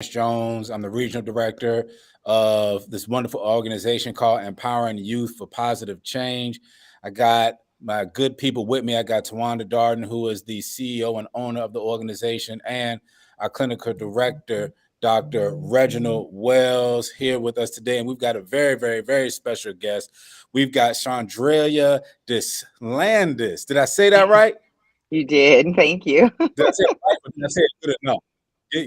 Jones. I'm the regional director of this wonderful organization called Empowering Youth for Positive Change. I got my good people with me. I got Tawanda Darden, who is the CEO and owner of the organization, and our clinical director, Dr. Reginald Wells, here with us today. And we've got a very, very, very special guest. We've got Chandrelia Deslandis. Did I say that right? You did. Thank you. Did I say it right or did I say it good enough?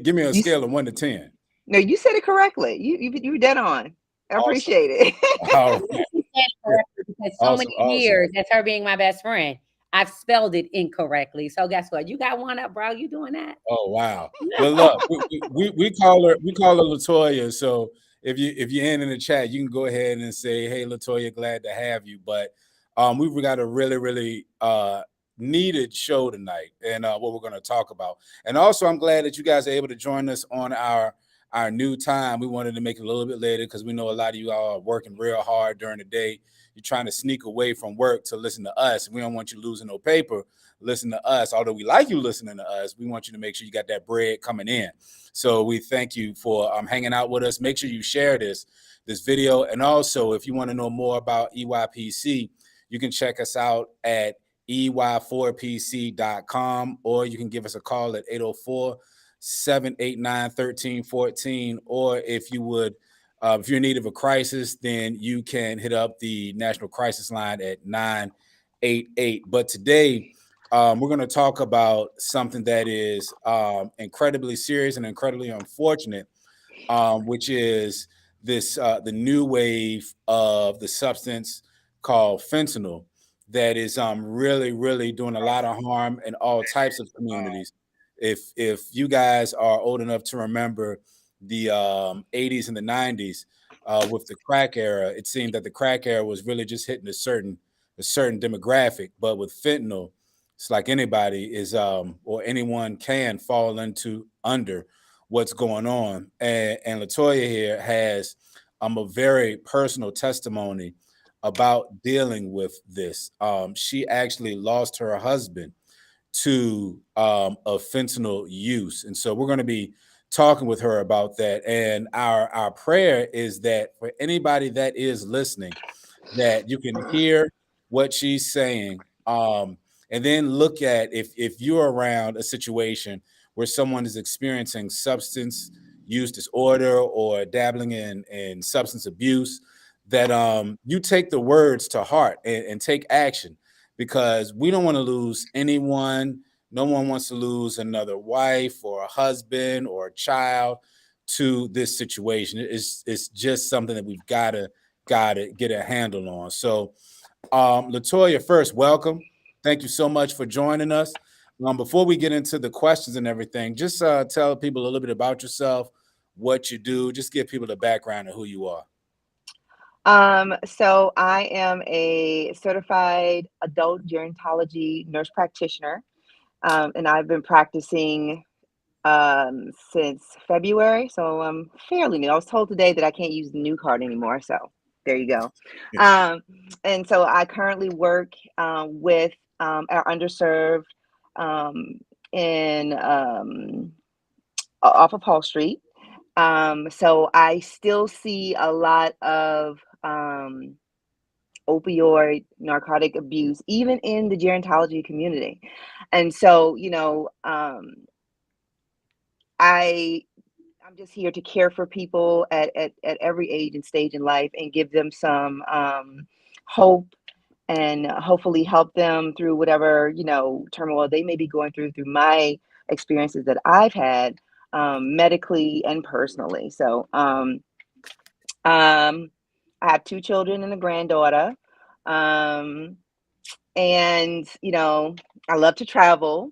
Give me a You scale of 1 to 10. no, you said it correctly. You were dead on. I Awesome. appreciate All it. right. She said it Yeah. correctly because so Awesome. many Awesome. years, that's her being my best friend. I've spelled it incorrectly. So guess what? You got one up, bro. You doing that? Oh wow. Well, look, we call her Latoya. So if you're in the chat, you can go ahead and say, "Hey, Latoya, glad to have you." But we've got a really really needed show tonight, and what we're going to talk about. And also, I'm glad that you guys are able to join us on our new time. We wanted to make it a little bit later because we know a lot of you all are working real hard during the day. You're trying to sneak away from work to listen to us. We don't want you losing no paper. Listen to us. Although we like you listening to us, we want you to make sure you got that bread coming in. So we thank you for hanging out with us. Make sure you share this video. And also, if you want to know more about EYPC, you can check us out at ey4pc.com, or you can give us a call at 804-789-1314. Or if you're in need of a crisis, then you can hit up the National Crisis Line at 988. But today, we're going to talk about something that is incredibly serious and incredibly unfortunate, which is the new wave of the substance called fentanyl that is really, really doing a lot of harm in all types of communities. If you guys are old enough to remember the 80s and the 90s with the crack era, it seemed that the crack era was really just hitting a certain demographic. But with fentanyl, it's like anybody is or anyone can fall into under what's going on. And Latoya here has a very personal testimony about dealing with this. She actually lost her husband to a fentanyl use. And so we're going to be talking with her about that. And our prayer is that for anybody that is listening, that you can hear what she's saying, and then look at if you're around a situation where someone is experiencing substance use disorder or dabbling in substance abuse, that you take the words to heart and take action, because we don't want to lose anyone. No one wants to lose another wife or a husband or a child to this situation. It's just something that we've got to get a handle on. So Latoya, first, welcome. Thank you so much for joining us. Before we get into the questions and everything, just tell people a little bit about yourself, what you do. Just give people the background of who you are. So I am a certified adult gerontology nurse practitioner, and I've been practicing since February, so I'm fairly new. I was told today that I can't use the new card anymore, so there you go. Um, and so I currently work with our underserved um, in off of Hall Street. So I still see a lot of opioid narcotic abuse, even in the gerontology community. And so, I I'm just here to care for people at every age and stage in life and give them some hope and hopefully help them through whatever, turmoil they may be going through my experiences that I've had medically and personally. So I have two children and a granddaughter. Um, and, I love to travel.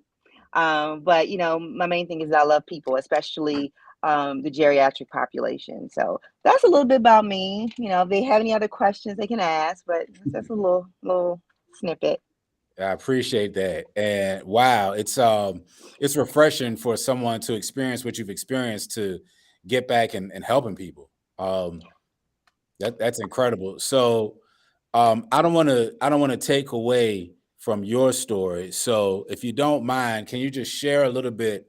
But my main thing is I love people, especially the geriatric population. So that's a little bit about me. If they have any other questions, they can ask. But that's a little snippet. I appreciate that. And wow, it's refreshing for someone to experience what you've experienced to get back and helping people. That's incredible. So I don't want to take away from your story. So if you don't mind, can you just share a little bit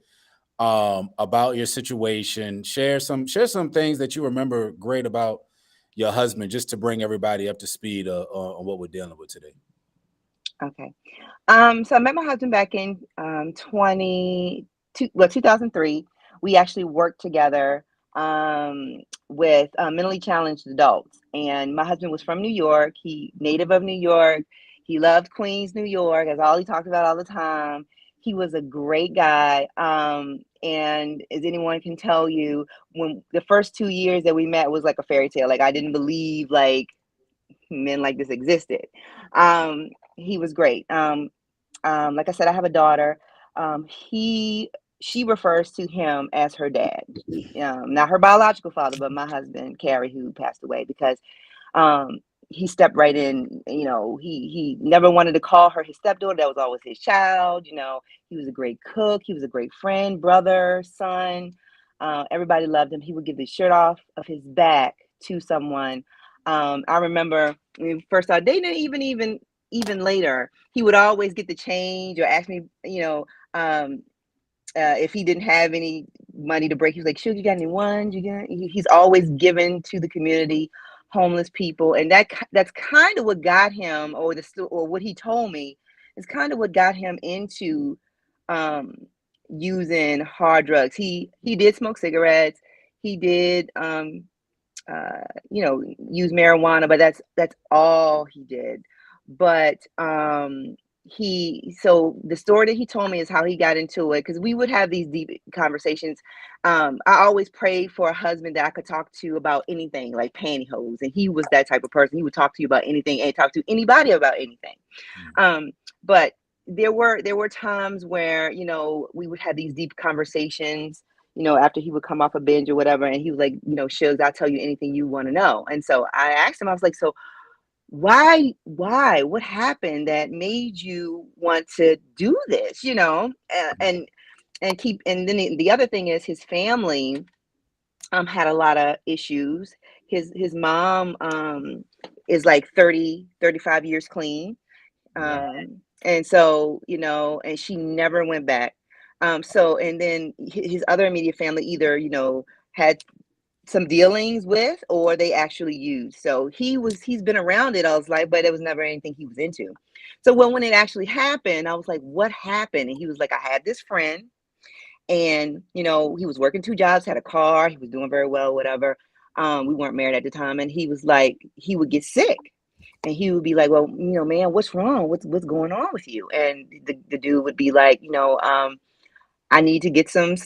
about your situation. Share some things that you remember great about your husband, just to bring everybody up to speed on what we're dealing with today. Okay. So I met my husband back in 2003. We actually worked together with mentally challenged adults. And my husband was from New York. He native of New York. He loved Queens, New York. That's all he talked about all the time. He was a great guy. And as anyone can tell you, when the first 2 years that we met was like a fairy tale. Like I didn't believe like men like this existed. He was great. Like I said, I have a daughter. She refers to him as her dad, not her biological father, but my husband, Carrie, who passed away, because um, he stepped right in. He never wanted to call her his stepdaughter. That was always his child. He was a great cook. He was a great friend, brother, son. Everybody loved him. He would give the shirt off of his back to someone. I remember when we first started dating, even later, he would always get the change or ask me, if he didn't have any money to break. He was like, "Shoot, you got any ones? He's always given to the community, homeless people, and that's kind of what got him, or what he told me is kind of what got him into using hard drugs. He did smoke cigarettes. He did use marijuana, but that's all he did. But so the story that he told me is how he got into it, because we would have these deep conversations. I always prayed for a husband that I could talk to about anything, like pantyhose, and he was that type of person. He would talk to you about anything and talk to anybody about anything. But there were times where we would have these deep conversations, after he would come off a binge or whatever, and he was like, Shugs, I'll tell you anything you want to know. And so I asked him, I was like, so why, what happened that made you want to do this, and then the other thing is his family had a lot of issues. His mom is like 35 years clean. And so, and she never went back. And then his other immediate family either, had some dealings with, or they actually used. So he's been around it all his life, but it was never anything he was into. So when it actually happened, I was like, what happened? And he was like, I had this friend, and, he was working 2 jobs, had a car, he was doing very well, whatever. We weren't married at the time. And he was like, he would get sick. And he would be like, well, man, what's wrong? What's going on with you? And the dude would be like, I need to get some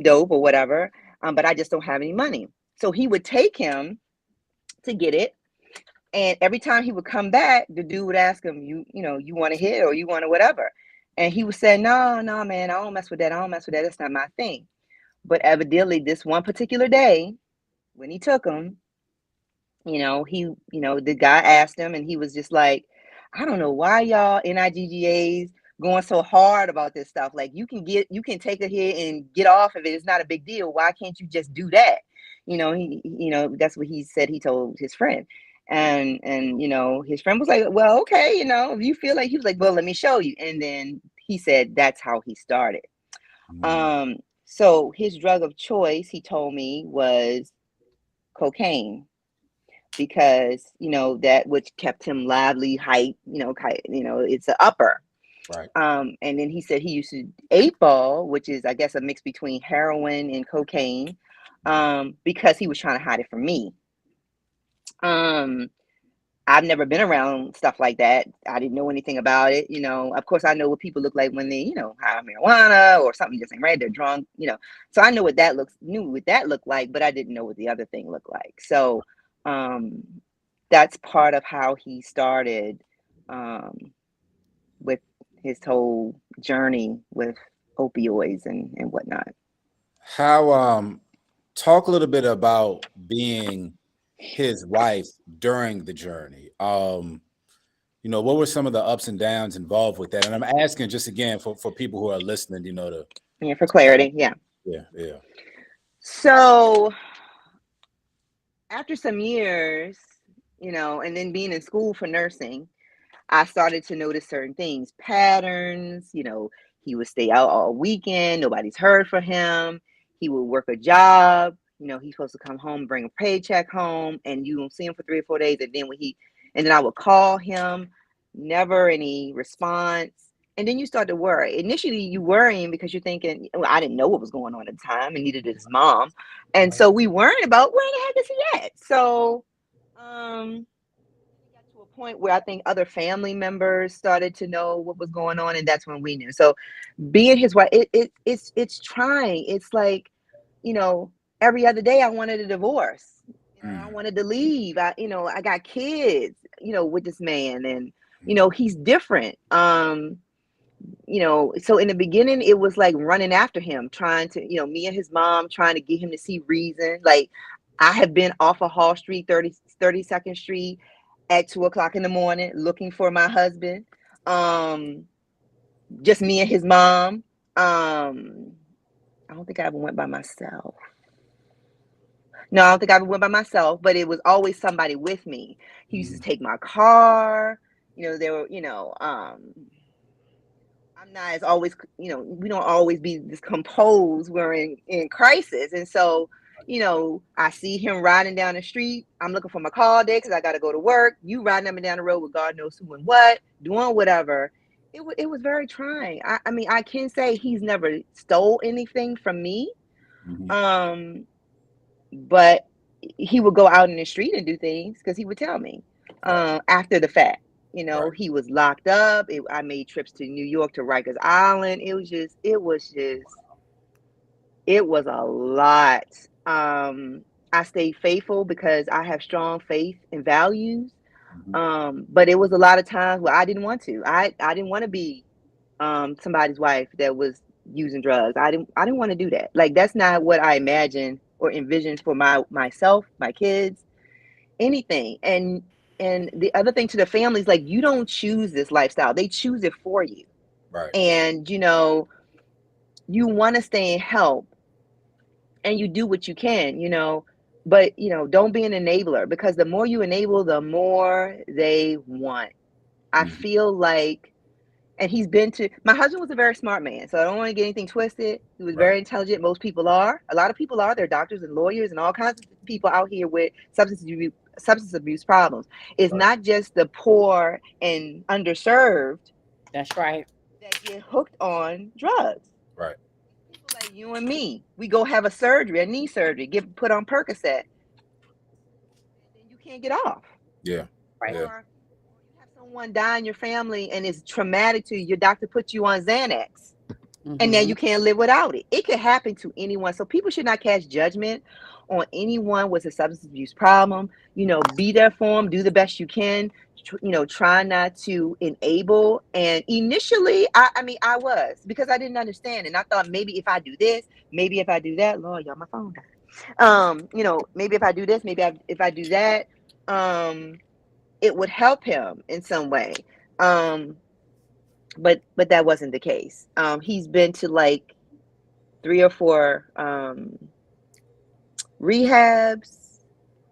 dope or whatever, but I just don't have any money. So he would take him to get it. And every time he would come back, the dude would ask him, you want to hit or you want to whatever? And he would say, no, man, I don't mess with that. That's not my thing. But evidently this one particular day when he took him, the guy asked him, and he was just like, I don't know why y'all NIGGAs going so hard about this stuff. Like you can take a hit and get off of it. It's not a big deal. Why can't you just do that? That's what he said. He told his friend, and his friend was like, well, okay, if you feel like, he was like, well, let me show you. And then he said that's how he started. So his drug of choice, he told me, was cocaine, because that which kept him lively, hype, it's an upper. Right. And then he said he used to 8-ball, which is, I guess, a mix between heroin and cocaine, because he was trying to hide it from me. I've never been around stuff like that. I didn't know anything about it. Of course, I know what people look like when they, have marijuana or something just ain't right. They're drunk, so I know what that looked like, but I didn't know what the other thing looked like. So that's part of how he started with his whole journey with opioids and whatnot. How talk a little bit about being his wife during the journey. What were some of the ups and downs involved with that? And I'm asking just again for people who are listening, for clarity. Yeah. So after some years, and then being in school for nursing, I started to notice certain things, patterns. He would stay out all weekend. Nobody's heard from him. He would work a job. He's supposed to come home, bring a paycheck home, and you don't see him for 3 or 4 days. And then I would call him, never any response. And then you start to worry. Initially, you worrying because you're thinking, well, I didn't know what was going on at the time, and neither did his mom. And so we worried about where the heck is he at? So we got to a point where I think other family members started to know what was going on, and that's when we knew. So being his wife, it's trying. It's like, every other day I wanted a divorce. I wanted to leave. I got kids, with this man, and he's different. So in the beginning it was like running after him, trying to, me and his mom trying to get him to see reason. Like, I have been off of Hall Street, 32nd Street at 2:00 in the morning looking for my husband. Just me and his mom. I don't think I ever went by myself. No, I don't think I ever went by myself, but it was always somebody with me. He used to take my car. There were, I'm not as always, we don't always be this composed. We're in crisis. And so, I see him riding down the street. I'm looking for my car day because I got to go to work. You riding up and down the road with God knows who and what, doing whatever. It was very trying. I mean, I can say he's never stole anything from me. But he would go out in the street and do things because he would tell me after the fact. He was locked up. I made trips to New York, to Rikers Island. It was a lot. I stayed faithful because I have strong faith and values. But it was a lot of times where I didn't want to. I didn't want to be somebody's wife that was using drugs. I didn't want to do that. Like, that's not what I imagined or envisioned for myself, my kids, anything. And the other thing to the family is, like, you don't choose this lifestyle. They choose it for you. Right. And, you want to stay in help and you do what you can, but, don't be an enabler, because the more you enable, the more they want. I feel like, and my husband was a very smart man, so I don't want to get anything twisted. He was very intelligent. Most people are. A lot of people are. They're doctors and lawyers and all kinds of people out here with substance abuse problems. It's not just the poor and underserved. That's right. That get hooked on drugs. Right. People like you and me, we go have a knee surgery, get put on Percocet, and then you can't get off. Yeah. Right. Yeah. Or you have someone die in your family and it's traumatic to you. Your doctor puts you on Xanax, and now you can't live without it. It could happen to anyone. So people should not cast judgment on anyone with a substance abuse problem. Be there for them, do the best you can. Try not to enable. And initially, I was, because I didn't understand. And I thought, maybe if I do this, maybe if I do that, Lord, y'all, my phone died. Maybe if I do this, if I do that, it would help him in some way. But that wasn't the case. He's been to like 3 or 4 rehabs,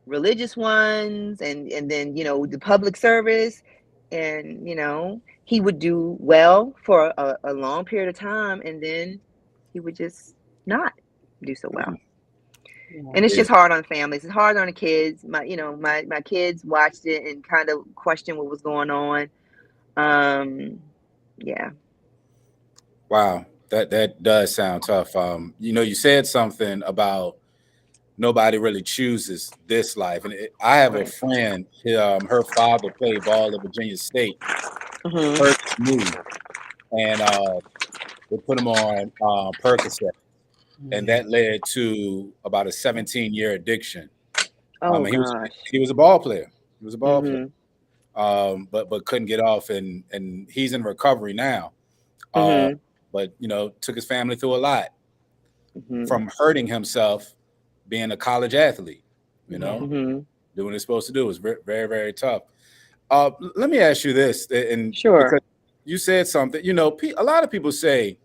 religious ones, and then the public service, and he would do well for a long period of time, and then he would just not do so well. And it's just hard on families. It's hard on the kids. My kids watched it and kind of questioned what was going on. Yeah. Wow, that does sound tough. You said something about nobody really chooses this life, and I have a friend. Her father played ball at Virginia State. First move, and they put him on Percocet, and that led to about a 17-year addiction. He was a ball player. He was a ball player, but couldn't get off, and he's in recovery now. But took his family through a lot, from hurting himself, being a college athlete. Doing what he's supposed to do was very, very, very tough. Let me ask you this, and because you said something, a lot of people say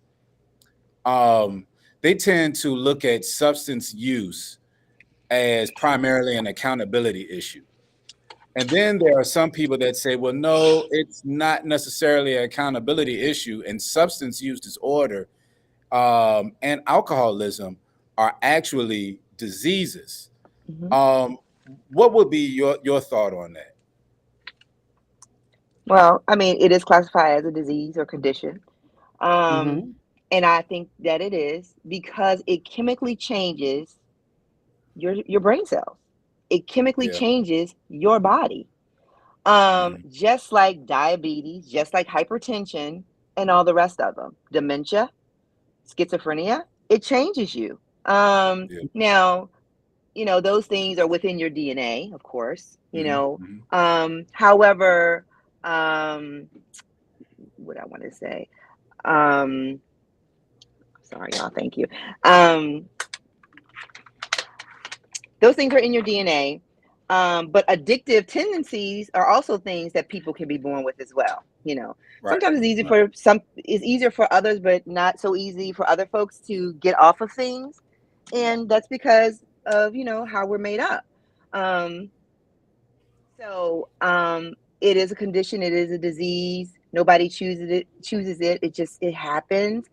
they tend to look at substance use as primarily an accountability issue. And then there are some people that say, well, no, it's not necessarily an accountability issue, and substance use disorder and alcoholism are actually diseases. Mhm. What would be your thought on that? Well, I mean, it is classified as a disease or condition. Um, Mm-hmm. and I think that it is because it chemically changes your brain cells. It chemically Yeah. changes your body. Mhm. Just like diabetes, just like hypertension, and all the rest of them. Dementia, schizophrenia, it changes you. Yeah. Now, those things are within your DNA, of course, Mhm. Mhm. However, um, what I want to say, um, sorry, y'all, thank you. Um, those things are in your DNA. But addictive tendencies are also things that people can be born with as well. Right. Sometimes it's easy Right. for it's easier for others, but not so easy for other folks to get off of things. And that's because of, how we're made up. Um, so it is a condition, it is a disease. Nobody chooses it. It happens.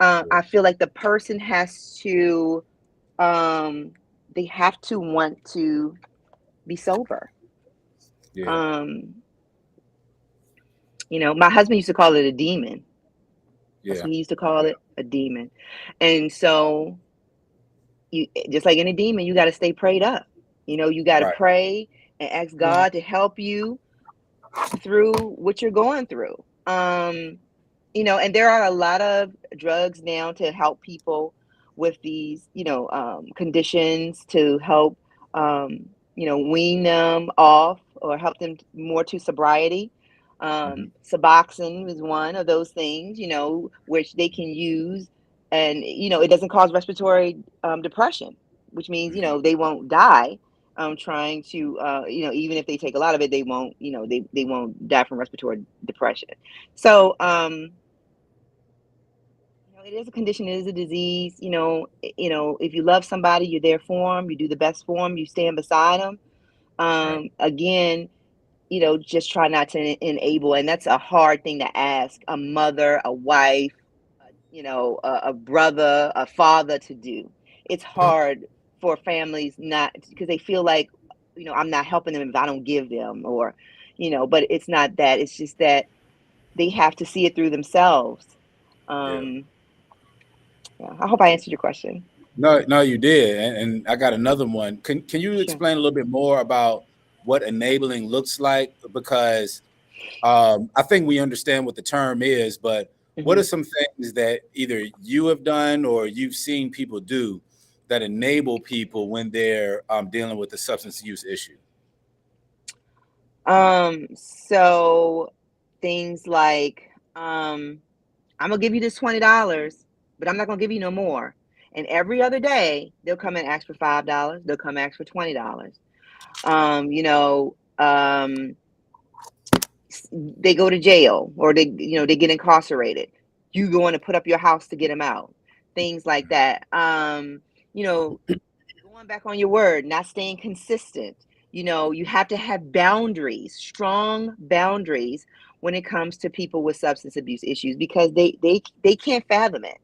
Yeah. I feel like the person has to they have to want to be sober. Yeah. Um, my husband used to call it a demon. That's Yeah. what he used to call Yeah. it, a demon. And so you just like any demon, you got to stay prayed up. You got to Right. pray and ask Yeah. God to help you through what you're going through. And there are a lot of drugs now to help people with these, conditions to help, wean them off or help them more to sobriety. Mhm. Suboxone is one of those things, which they can use, and it doesn't cause respiratory depression, which means Mhm. they won't die trying to even if they take a lot of it, they won't they won't die from respiratory depression. So it is a condition, it is a disease. If you love somebody, you're there for them, you do the best for them, you stand beside them. Right. Again, just try not to enable, and that's a hard thing to ask a mother, a wife, a brother, a father to do. It's hard for families not because they feel like, I'm not helping them if I don't give them, or, but it's not that. It's just that they have to see it through themselves. Yeah. Um, yeah, I hope I answered your question. No, no, you did, and I got another one. Can you Sure. explain a little bit more about what enabling looks like? Because I think we understand what the term is, but what Hmm. are some things that either you have done or you've seen people do that enable people when they're dealing with the substance use issue? So things like, I'm gonna give you this $20, but I'm not gonna give you no more. And every other day, they'll come and ask for $5. They'll come ask for $20. Um, you know, um, they go to jail, or they get incarcerated. You going to put up your house to get them out. Things like that. You know, Going back on your word, not staying consistent. You have to have boundaries, strong boundaries when it comes to people with substance abuse issues, because they can't fathom it.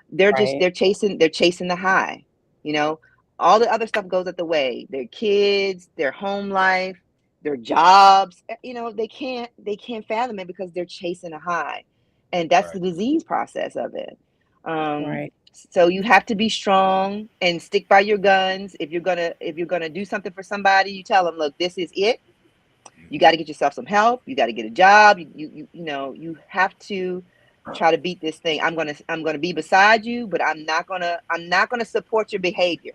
They're just Right. they're chasing the high. You know, all the other stuff goes out the way. Their kids, their home life, their jobs. They can't fathom it because they're chasing a high, and that's Right. the disease process of it. Um, Right. so you have to be strong and stick by your guns. If you're gonna do something for somebody, you tell them, look, this is it. You got Mhm. to get yourself some help. You got to get a job. You have to try to beat this thing. I'm gonna be beside you, but I'm not gonna support your behavior.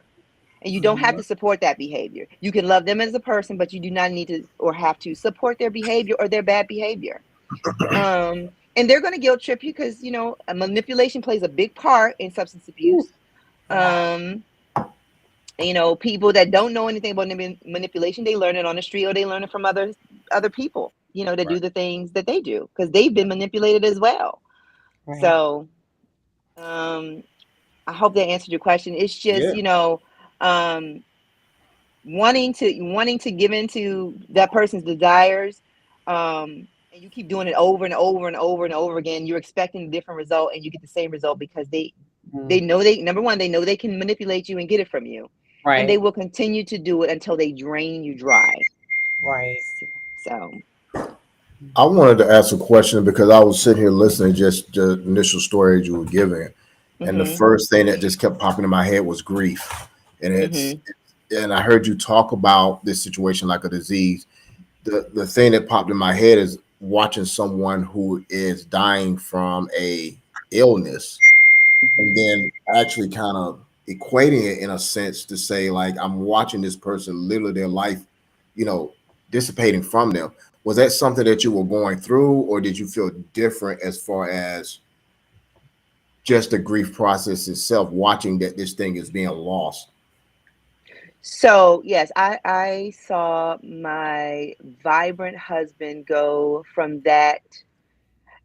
And you don't have Mhm. to support that behavior. You can love them as a person, but you do not need to or have to support their behavior or their bad behavior. And they're going to guilt trip you because a manipulation plays a big part in substance Ooh. abuse. um People that don't know anything about manipulation, they learn it on the street, or they learn it from other people, that Right. do the things that they do because they've been manipulated as well. Right. So um I hope that answered your question. It's just, Yeah. um wanting to give into that person's desires, and you keep doing it over and over and over and over again, you're expecting a different result and you get the same result because they know number one, they know they can manipulate you and get it from you. And they Right. will continue to do it until they drain you dry. Right. So I wanted to ask a question because I was sitting here listening to just the initial story you were giving, and the mhm, first thing that just kept popping in my head was grief, and mhm, and I heard you talk about this situation like a disease. The thing that popped in my head is watching someone who is dying from a illness, and mhm. then actually kind of equating it in a sense to say like I'm watching this person literally their life, you know, dissipating from them. Was that something that you were going through, or did you feel different as far as just the grief process itself, watching that this thing is being lost? So yes, I saw my vibrant husband go from that.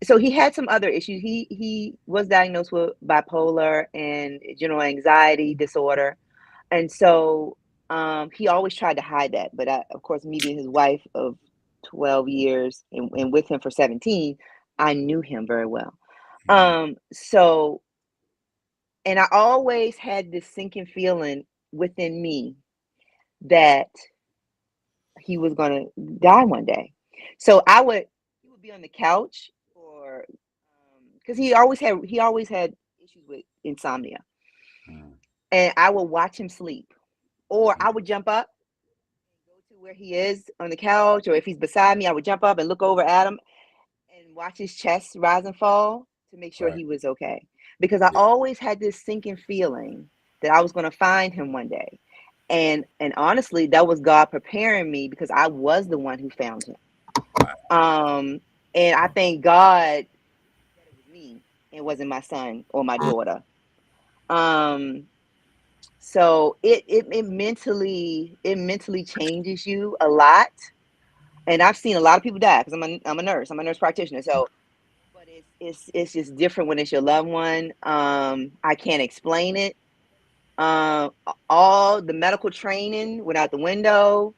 So he had some other issues. He was diagnosed with bipolar and general anxiety disorder, and so he always tried to hide that. But of course, me being his wife of 12 years and with him for 17, I knew him very well. Mhm. So, and I always had this sinking feeling within me that he was gonna die one day. So he would be on the couch, or because he always had issues with insomnia, Mhm. and I would watch him sleep, or Mhm. I would jump up and go to where he is on the couch, or if he's beside me, I would jump up and look over at him and watch his chest rise and fall to make sure Right. he was okay. Because I Yeah. always had this sinking feeling that I was going to find him one day. And honestly, that was God preparing me because I was the one who found him. Wow. Um, and I thank God that it was me. It wasn't my son or my daughter. Um, so it mentally changes you a lot. And I've seen a lot of people die because I'm a nurse. I'm a nurse practitioner. So but it's just different when it's your loved one. I can't explain it. All the medical training went out the window.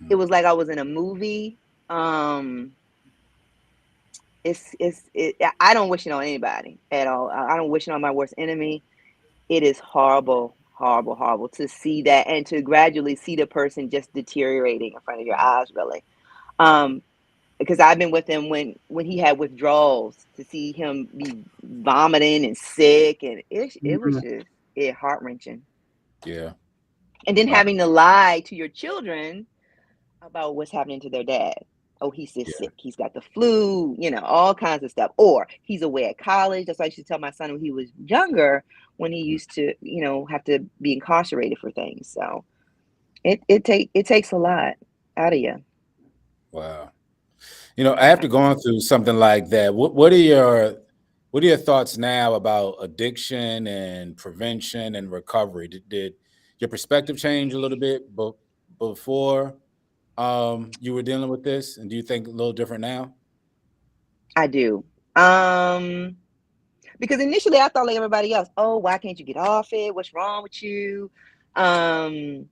It Mhm. was like I was in a movie. Um, I don't wish it on anybody at all. I don't wish it on my worst enemy. It is horrible, horrible, horrible to see that and to gradually see the person just deteriorating in front of your eyes, really. Um, because I've been with him when he had withdrawals, to see him be vomiting and sick, and it was Mhm. just heart wrenching. Yeah. And then Wow. having to lie to your children about what's happening to their dad. Oh, he's just Yeah. sick. He's got the flu, all kinds of stuff. Or he's away at college. That's why I used to tell my son when he was younger, when he Mhm. used to, have to be incarcerated for things. So it takes a lot out of you. Wow. After going through something like that, what are your thoughts now about addiction and prevention and recovery? Did your perspective change a little bit before you were dealing with this? And do you think a little different now? I do. Um, because initially I thought like everybody else, oh, why can't you get off it? What's wrong with you? Um,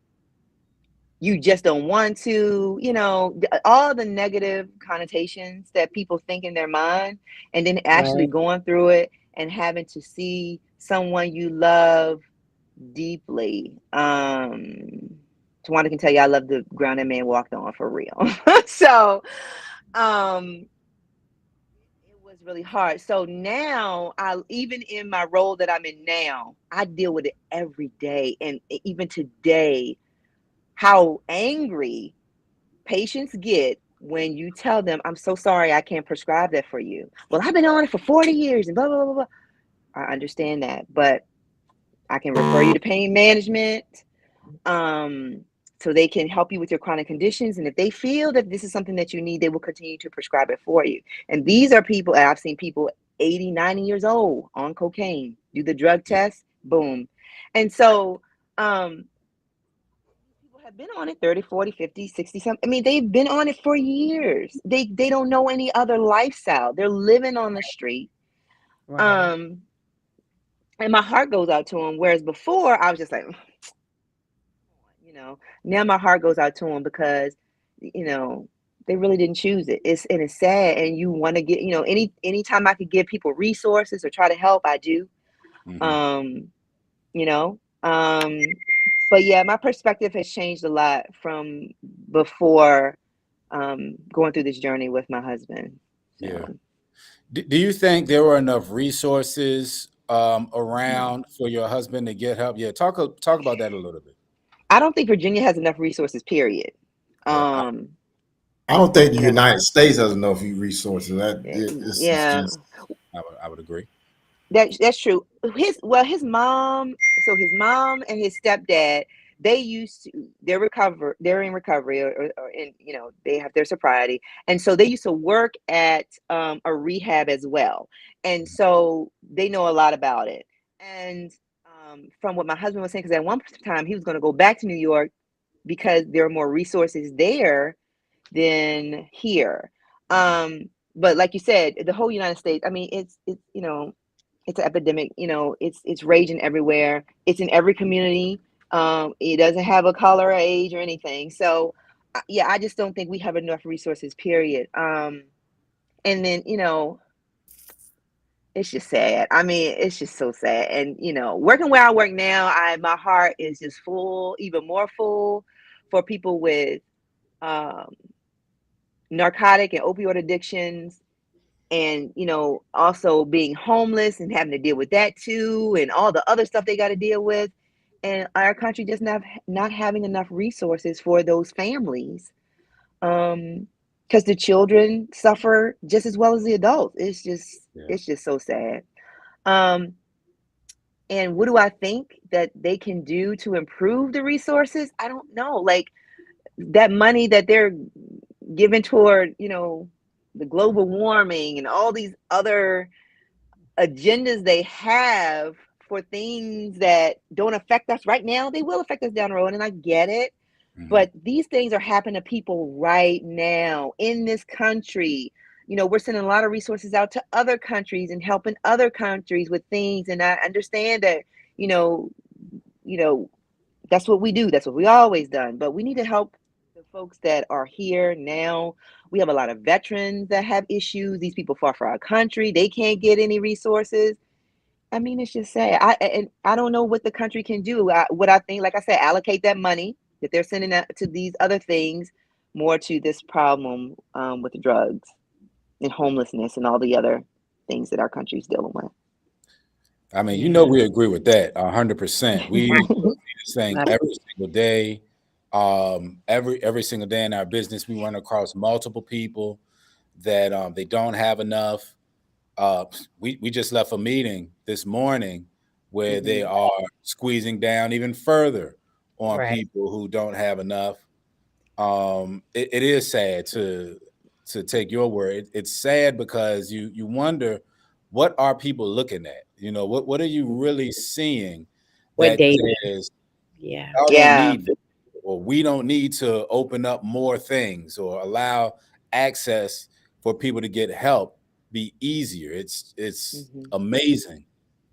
you just don't want to, all the negative connotations that people think in their mind, and then actually Right. going through it and having to see someone you love deeply. Tawanda can tell you I love the ground that man walked on, for real. So um it was really hard. So now, even in my role that I'm in now, I deal with it every day. And even today, how angry patients get when you tell them, I'm so sorry, I can't prescribe that for you. Well, I've been on it for 40 years and blah, blah, blah, blah. I understand that, but I can refer you to pain management, um, so they can help you with your chronic conditions. And if they feel that this is something that you need, they will continue to prescribe it for you. And these are people, and I've seen people 80, 90 years old on cocaine, do the drug Yeah. test, boom. And so, people have been on it 30, 40, 50, 60 something. I mean, they've been on it for years. They don't know any other lifestyle. They're living on the street. Right. Um, and my heart goes out to them. Whereas before I was just like, Now my heart goes out to them because, they really didn't choose it. It's sad, and you want to get, anytime I could give people resources or try to help, I do. Mhm. You know, but yeah, my perspective has changed a lot from before going through this journey with my husband. Yeah. So Do you think there were enough resources around for your husband to get help? Yeah, talk about that a little bit. I don't think Virginia has enough resources, period. Yeah, I don't think the You know, United States has enough resources. It's yeah, just I would agree. that's true. His mom, so his mom and his stepdad, they're in recovery, or in, they have their sobriety, and so they used to work at a rehab as well, and so they know a lot about it. And from what my husband was saying, because at one time he was going to go back to New York because there are more resources there than here. But like you said, the whole United States, I mean, it's an epidemic. It's raging everywhere. It's in every community. It doesn't have a color or age or anything. So yeah, I just don't think we have enough resources, period. And then, it's just sad. I mean, it's just so sad. And working where I work now, my heart is just full, even more full, for people with um narcotic and opioid addictions, and also being homeless and having to deal with that too, and all the other stuff they got to deal with, and our country just not having enough resources for those families, because the children suffer just as well as the adults. Yeah. It's just so sad. um and what do I think that they can do to improve the resources? I don't know, like that money that they're giving toward, the global warming and all these other agendas they have for things that don't affect us right now, they will affect us down the road. And I get it. Mhm. But these things are happening to people right now in this country. We're sending a lot of resources out to other countries and helping other countries with things. And I understand that, you know, you know, that's what we do. That's what we always done. But we need to help the folks that are here now. We have a lot of veterans that have issues. These people fought for our country. They can't get any resources. I mean, it's just sad. I don't know what the country can do. What I think, like I said, allocate that money that they're sending out to these other things more to this problem, with drugs and homelessness and all the other things that our country's dealing with. I mean, Yeah. we agree with that 100%. We see this thing Love it. every single day. Every single day in our business, we run across multiple people that they don't have enough. We just left a meeting this morning where they Mhm. are squeezing down even further on Right. people who don't have enough. It is sad to take your word. It's sad because you wonder, what are people looking at? What are you really seeing What that data? says Yeah. y'all don't Yeah, need this, or we don't need to open up more things or allow access for people to get help be easier. It's hmm amazing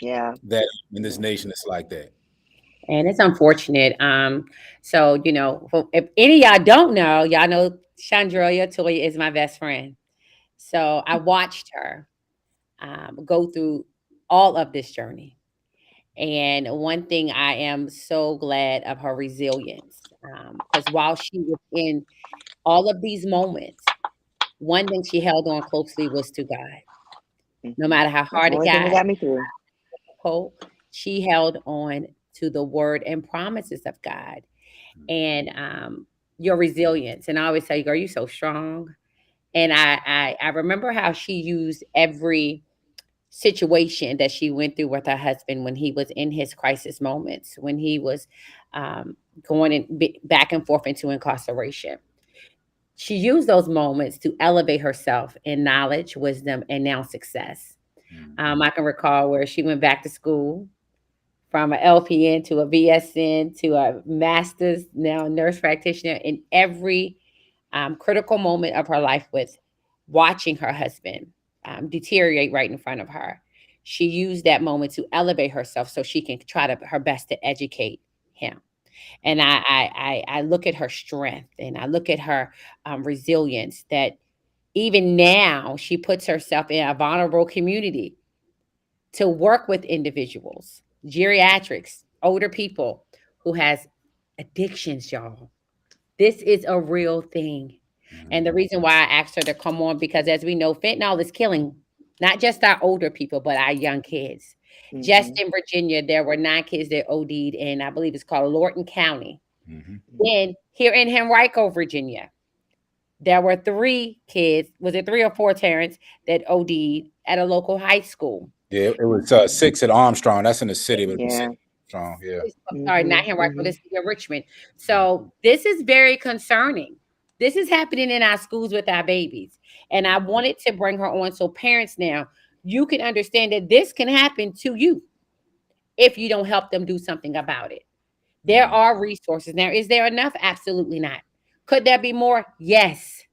yeah, that in this yeah. nation it's like that. And it's unfortunate. So if any of y'all don't know, y'all know Chandroya Toya is my best friend. So I watched her go through all of this journey. And one thing I am so glad of her resilience, because while she was in all of these moments, one thing she held on closely was to God. No hmm matter how That's the hard it only thing that got, got me through. hope, she held on to the word and promises of God. And your resilience. And I always tell you, girl, you're so strong. And I remember how she used every situation that she went through with her husband when he was in his crisis moments, when he was um, going back and forth into incarceration. She used those moments to elevate herself in knowledge, wisdom, and now success. Mhm. I can recall where she went back to school from an LPN to a BSN to a master's, now a nurse practitioner, in every critical moment of her life with watching her husband deteriorate right in front of her. She used that moment to elevate herself so she can try her best to educate him. And I look at her strength, and I look at her resilience, that even now she puts herself in a vulnerable community to work with individuals, geriatrics, older people who has addictions, y'all. This is a real thing. And the reason why I asked her to come on, because as we know, fentanyl is killing not just our older people, but our young kids. Just Mhm. in Virginia, there were 9 kids that OD'd in, I believe it's called Lorton County. Mhm. Then here in Henrico, Virginia, there were 3 kids, was it 3 or 4, Terrence, that OD'd at a local high school. Yeah, it was 6 at Armstrong. That's in the city, but it's Yeah. Armstrong. Yeah. I'm sorry, not Mhm. Henrico, Mhm. this is in Richmond. So this is very concerning. This is happening in our schools with our babies. And I wanted to bring her on so parents now, you can understand that this can happen to you if you don't help them do something about it. There are resources. Now, is there enough? Absolutely not. Could there be more? Yes.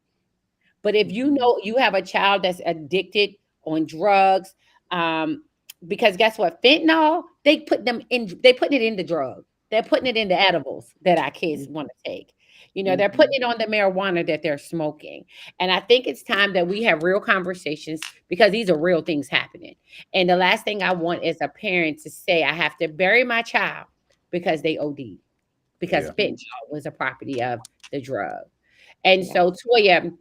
But if you know you have a child that's addicted on drugs, um, because guess what? Fentanyl, they putting it in the drug. They're putting it in the edibles that our kids want to take. They're putting it on the marijuana that they're smoking. And I think it's time that we have real conversations, because these are real things happening. And the last thing I want is a parent to say, I have to bury my child because they OD, because Yeah. fentanyl was a property of the drug. And Yeah. so, Toya,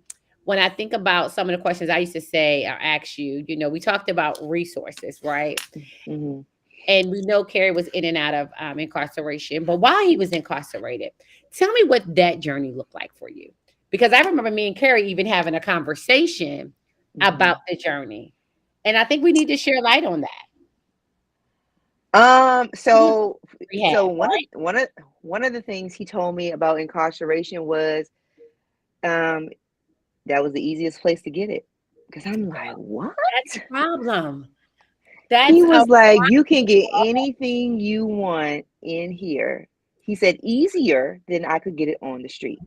when I think about some of the questions I used to say or ask you, we talked about resources, right? Mhm. And we know Kerry was in and out of incarceration, but while he was incarcerated, tell me what that journey looked like for you. Because I remember me and Kerry even having a conversation about Mhm. the journey. And I think we need to share light on that. So Rehab, right? one of the things he told me about incarceration was um that was the easiest place to get it. Because I'm like, what? That's a problem. He That's a was like, you can get anything you want in here. He said easier than I could get it on the street.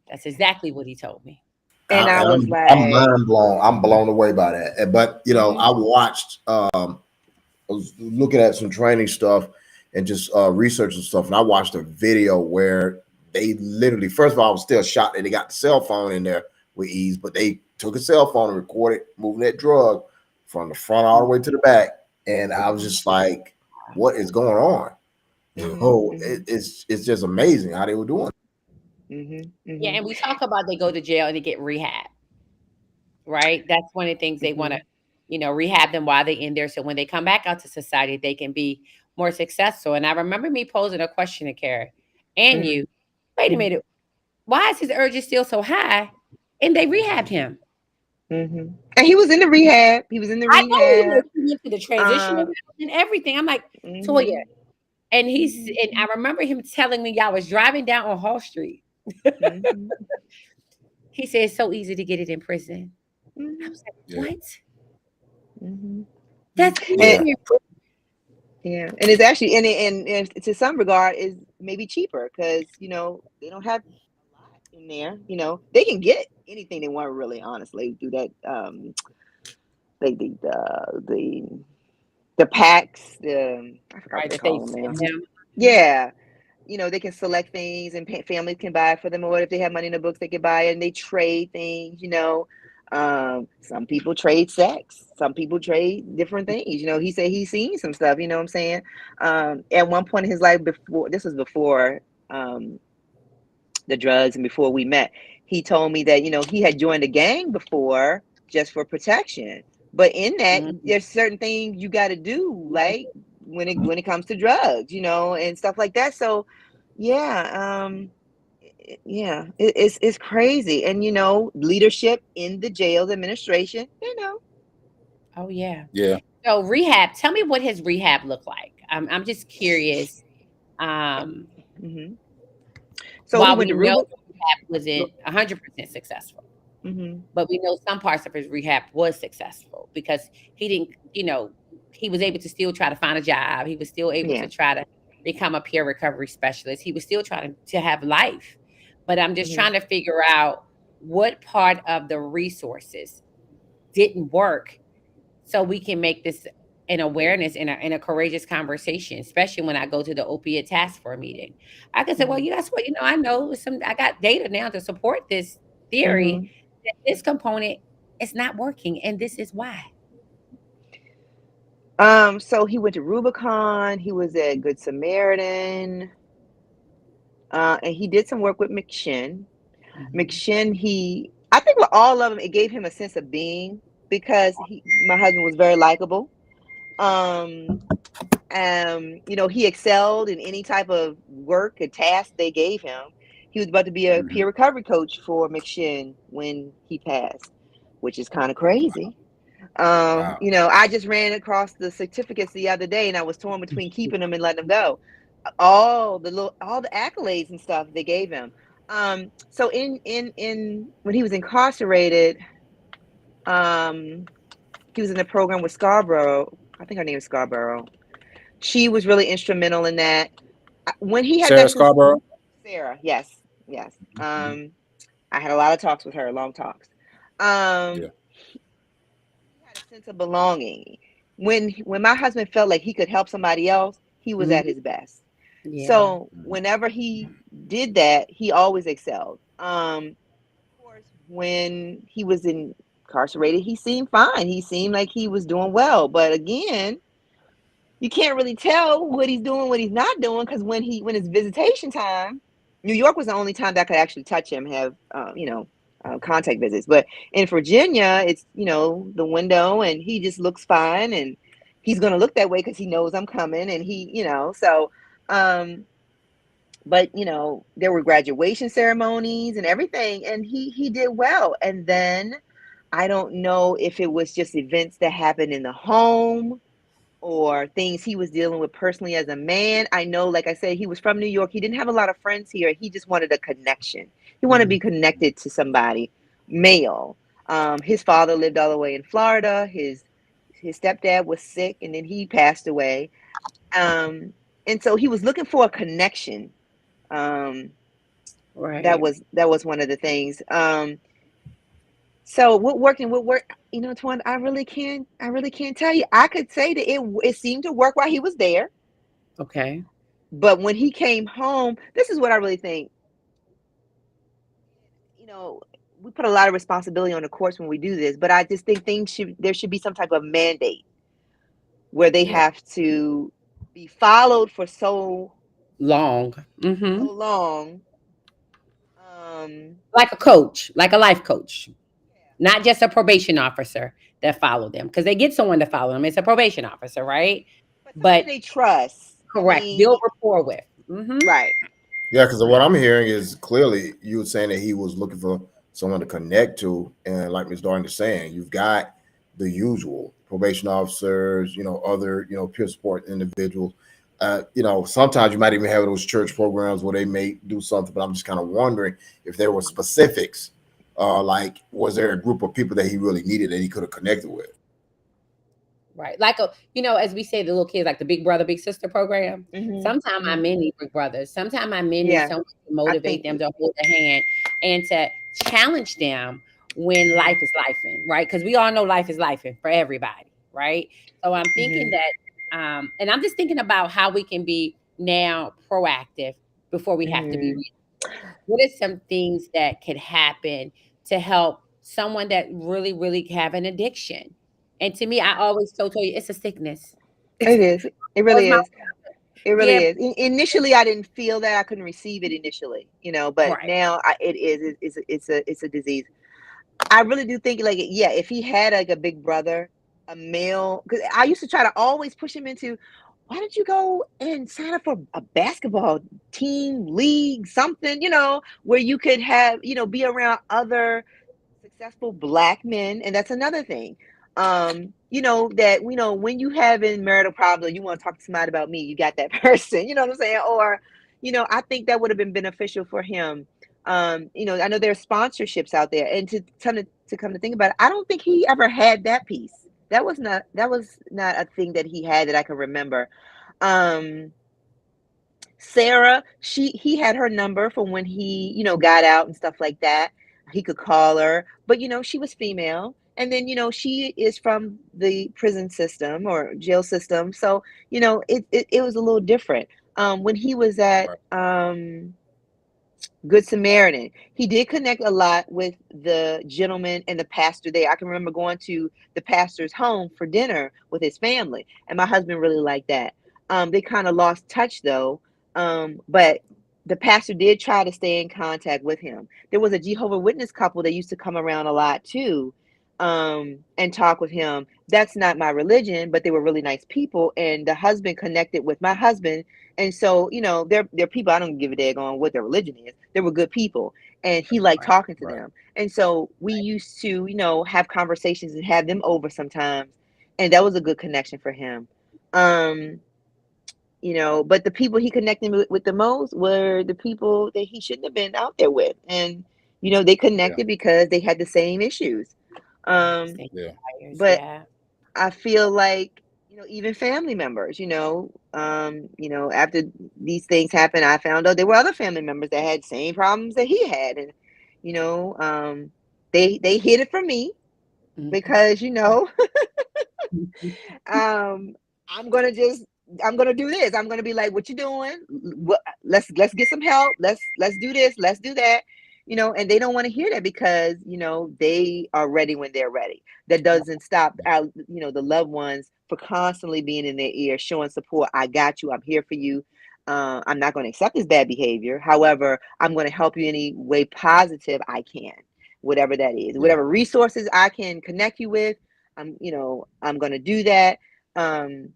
That's exactly what he told me. And I And was I'm like, mind blown. I'm blown away by that. But Mhm. I watched. I was looking at some training stuff and just researching stuff, and I watched a video where they literally, first of all, I was still shocked that they got the cell phone in there with ease, but they took a cell phone and recorded moving that drug from the front all the way to the back, and I was just like, "What is going on?" mhm, It's just amazing how they were doing it. mhm, Yeah, mhm, and we talk about they go to jail and they get rehab, right? That's one of the things they want to, mhm, rehab them while they're in there. So when they come back out to society, they can be more successful. And I remember me posing a question to Carrie and mhm, you, wait a mhm, minute, why is his urges still so high? And they rehabbed him. mhm. And he was in the rehab. He was in the I know he was. rehab. He went to the transition Um, and everything. I'm like, Toya. mhm, mhm, And I remember him telling me, y'all was driving down on Hall Street. mhm, He said it's so easy to get it in prison. I mhm, was like, Yeah. what? mhm, mhm. That's easier And Yeah. in prison. yeah, and it's actually and to some regard is maybe cheaper because they don't have a lot in there. They can get anything they want really, honestly, through that they the packs, I forgot what Right, they that they call them send now. them. Mhm. Yeah, they can select things and families can buy for them, or if they have money in the books, they can buy it and they trade things. Some people trade sex, some people trade different things. He said he's seen some stuff. You know what I'm saying? At one point in his life, before this was before um, the drugs and before we met, he told me that he had joined a gang before just for protection. But in that, Mhm. there's certain things you got to do, like when it comes to drugs, and stuff like that. So, yeah, yeah, it's crazy, and leadership in the jails administration, Oh yeah. Yeah. So rehab. Tell me what his rehab looked like. I'm just curious. Um, hmm So he while went we to know Ruben. rehab wasn't 100% successful, hmm but we know some parts of his rehab was successful because he didn't. He was able to still try to find a job. He was still able Yeah. to try to become a peer recovery specialist. He was still trying to have life. But I'm just hmm trying to figure out what part of the resources didn't work so we can make this and awareness in a courageous conversation, especially when I go to the opiate task force meeting. I can say, well, Mhm. you guys, what, I know I got data now to support this theory Mhm. that this component is not working, and this is why. So he went to Rubicon. He was at Good Samaritan, and he did some work with McShin. Mhm. McShin, I think with all of them, it gave him a sense of being because my husband was very likable. Um, he excelled in any type of work or task they gave him. He was about to be a Mhm. peer recovery coach for McShin when he passed, which is kind of crazy. Wow. I just ran across the certificates the other day, and I was torn between keeping them and letting them go. All the accolades and stuff they gave him. So in when he was incarcerated, um, he was in a program with Scarborough. I think her name is Scarborough. She was really instrumental in that. When he had Sarah got to Scarborough. Sarah, yes, yes. Mhm. I had a lot of talks with her, long talks. Yeah. He had a sense of belonging. When my husband felt like he could help somebody else, he was at Mhm. his best. Yeah. So whenever he did that, he always excelled. Of course, when he was incarcerated, he seemed fine. He seemed like he was doing well. But again, you can't really tell what he's doing, what he's not doing, because when it's visitation time, New York was the only time that I could actually touch him, have contact visits. But in Virginia, it's the window, and he just looks fine, and he's gonna look that way because he knows I'm coming, and so. But there were graduation ceremonies and everything, and he did well. And then I don't know if it was just events that happened in the home or things he was dealing with personally as a man. I know, like I said, he was from New York. He didn't have a lot of friends here. He just wanted a connection. He wanted to be connected to somebody, male. His father lived all the way in Florida. His stepdad was sick, and then he passed away. And so he was looking for a connection. Um, that Right. was one of the things. So what work, Twan, I really can't tell you. I could say that it seemed to work while he was there, Okay. but when he came home, this is what I really think. You know, we put a lot of responsibility on the courts when we do this, but I just think there should be some type of mandate where they Yeah. have to be followed for Long. so Hmm. long. Um, Like a coach, like a life coach, not just a probation officer that follow them, because they get someone to follow them. It's a probation officer, right? but somebody But they trust. I correct, mean, build rapport with. Hmm. right. Yeah, because what I'm hearing is clearly you were saying that he was looking for someone to connect to, and like Ms. Darn is saying, you've got the usual probation officers, other, peer support individuals. Sometimes you might even have those church programs where they may do something, but I'm just kind of wondering if there were Mhm. specifics. Like, was there a group of people that he really needed that he could have connected with? Right. Like as we say, the little kids, like the big brother, big sister program. Mhm. Sometimes my Mhm. men need big brothers. Sometimes my men need Yeah, someone to I motivate think. them, to hold their hand, and to challenge them when Mhm. life is lifing, right? Because we all know life is lifing for everybody, right? So I'm thinking Mhm. that, and I'm just thinking about how we can be now proactive before we have to be. Mhm. What are some things that could happen to help someone that really, really have an addiction? And to me, I always told you it's a sickness. It is. It That was really my is. It really yeah, is. Initially, I didn't feel that. I couldn't receive it initially, but right. now it is. It's a disease. I really do think, like, yeah, if he had like a big brother, a male, because I used to try to always push him into, why don't you go and sign up for a basketball team, league, something, where you could have, be around other successful black men. And that's another thing. That when you have in marital problems, you want to talk to somebody about me, you got that person, you know what I'm saying? Or, I think that would have been beneficial for him. I know there's sponsorships out there, and to come to think about it, I don't think he ever had that piece. That was not a thing that he had that I can remember. Um, Sarah, he had her number from when he, got out and stuff like that. He could call her, but she was female. And then, she is from the prison system or jail system. So, it was a little different. When he was at Right. Good Samaritan, he did connect a lot with the gentleman and the pastor there. I can remember going to the pastor's home for dinner with his family, and my husband really liked that. They kind of lost touch though, but the pastor did try to stay in contact with him. There was a Jehovah's Witness couple that used to come around a lot too, and talk with him. That's not my religion, but they were really nice people, and the husband connected with my husband. And so, they're people, I don't give a dag on what their religion is. They were good people, and he liked Right. talking to Right. them. And so we used to, have conversations and have them over sometimes. And that was a good connection for him. But the people he connected with the most were the people that he shouldn't have been out there with. And, they Yeah. connected because they had the same issues. Um, Same Yeah. desires, but yeah. I feel like, even family members, after these things happened, I found out there were other family members that had same problems that he had. And, they hid it from me Mhm. because, Right. um, I'm gonna just I'm gonna do this. I'm gonna be like, what you doing? Let's get some help. Let's do this. Let's do that. And they don't want to hear that because they are ready when they're ready. That doesn't stop our the loved ones for constantly being in their ear, showing support. I got you. I'm here for you. I'm not going to accept this bad behavior. However, I'm going to help you any way positive I can, whatever that is, Yeah. whatever resources I can connect you with. I'm going to do that. Um,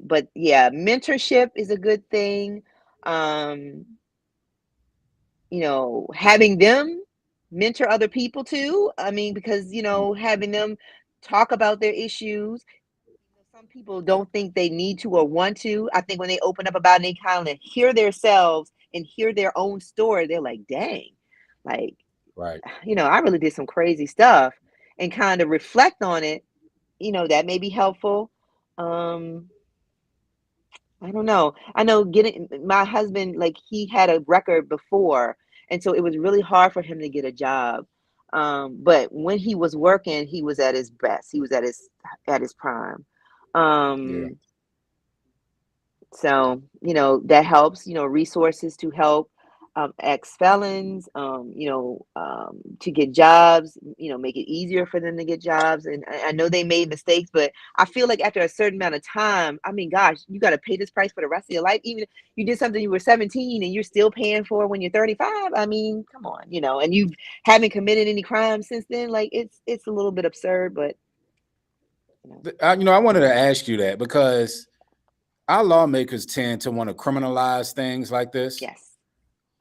but yeah, mentorship is a good thing. Um, having them mentor other people too. I mean, because, having them talk about their issues. Some people don't think they need to or want to. I think when they open up about it and they kind of hear themselves and hear their own story, they're like, dang, like, Right. I really did some crazy stuff, and kind of reflect on it. That may be helpful. Um, I don't know. I know getting my husband, like he had a record before, and so it was really hard for him to get a job. But when he was working, he was at his best. He was at his prime. Yeah. Um, so, that helps, resources to help ex-felons, to get jobs, make it easier for them to get jobs. And I know they made mistakes, but I feel like after a certain amount of time, I mean, gosh, you got to pay this price for the rest of your life. Even if you did something you were 17 and you're still paying for when you're 35. I mean, come on, and you haven't committed any crimes since then. Like it's a little bit absurd, but I wanted to ask you that because our lawmakers tend to want to criminalize things like this. yes.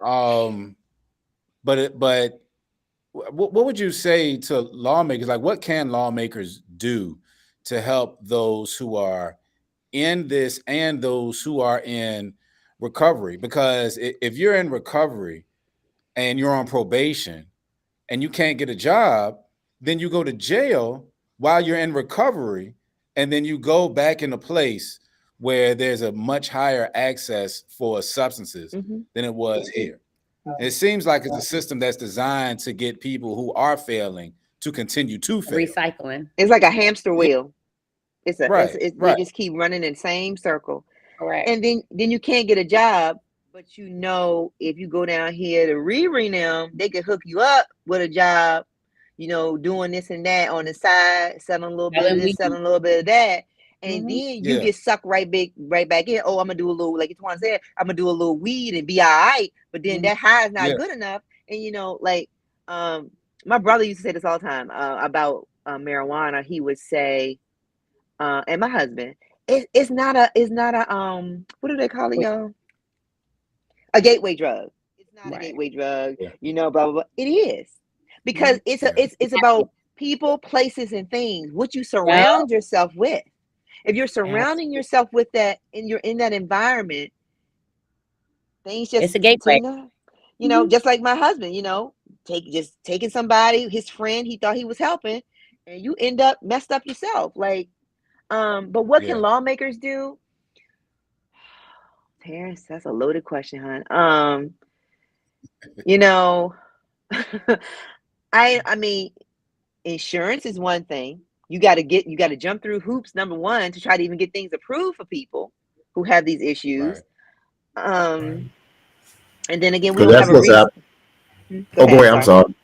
Um, but what would you say to lawmakers? Like, what can lawmakers do to help those who are in this and those who are in recovery? Because if you're in recovery and you're on probation and you can't get a job, then you go to jail while you're in recovery, and then you go back in a place where there's a much higher access for substances Hmm. than it was here. And it seems like it's a system that's designed to get people who are failing to continue to fail. Recycling. It's like a hamster Yeah, wheel. right, They right. just keep running in the same circle. Correct. And then you can't get a job, but if you go down here to Riri them, they can hook you up with a job, doing this and that on the side, selling a little bit of Telling this, me. selling a little bit of that. And Mhm. then you Yeah, get sucked right back in. Oh, I'm gonna do a little, like Twan said, I'm gonna do a little weed and be all right. But then Mhm. that high is not yeah. good enough. And like my brother used to say this all the time about marijuana. He would say, and my husband, it's not a what do they call it, Wait, y'all? A gateway drug. It's not a right. gateway drug, Yeah, blah blah blah. It is because Mhm. yeah, it's about people, places, and things. What you Yep. surround yourself with. If you're surrounding Absolutely. yourself with that, and you're in that environment, things It's just a gateway. continue. Mhm. Just like my husband. Taking somebody, his friend, he thought he was helping, and you end up messed up yourself. Like, but what can yeah. lawmakers do? Terrence, that's a loaded question, hon. You know, I mean, insurance is one thing. You got to jump through hoops, number one, to try to even get things approved for people who have these issues. Right. And then again, we Because don't that's have a what's happening. Go Oh, go ahead. ahead. I'm sorry.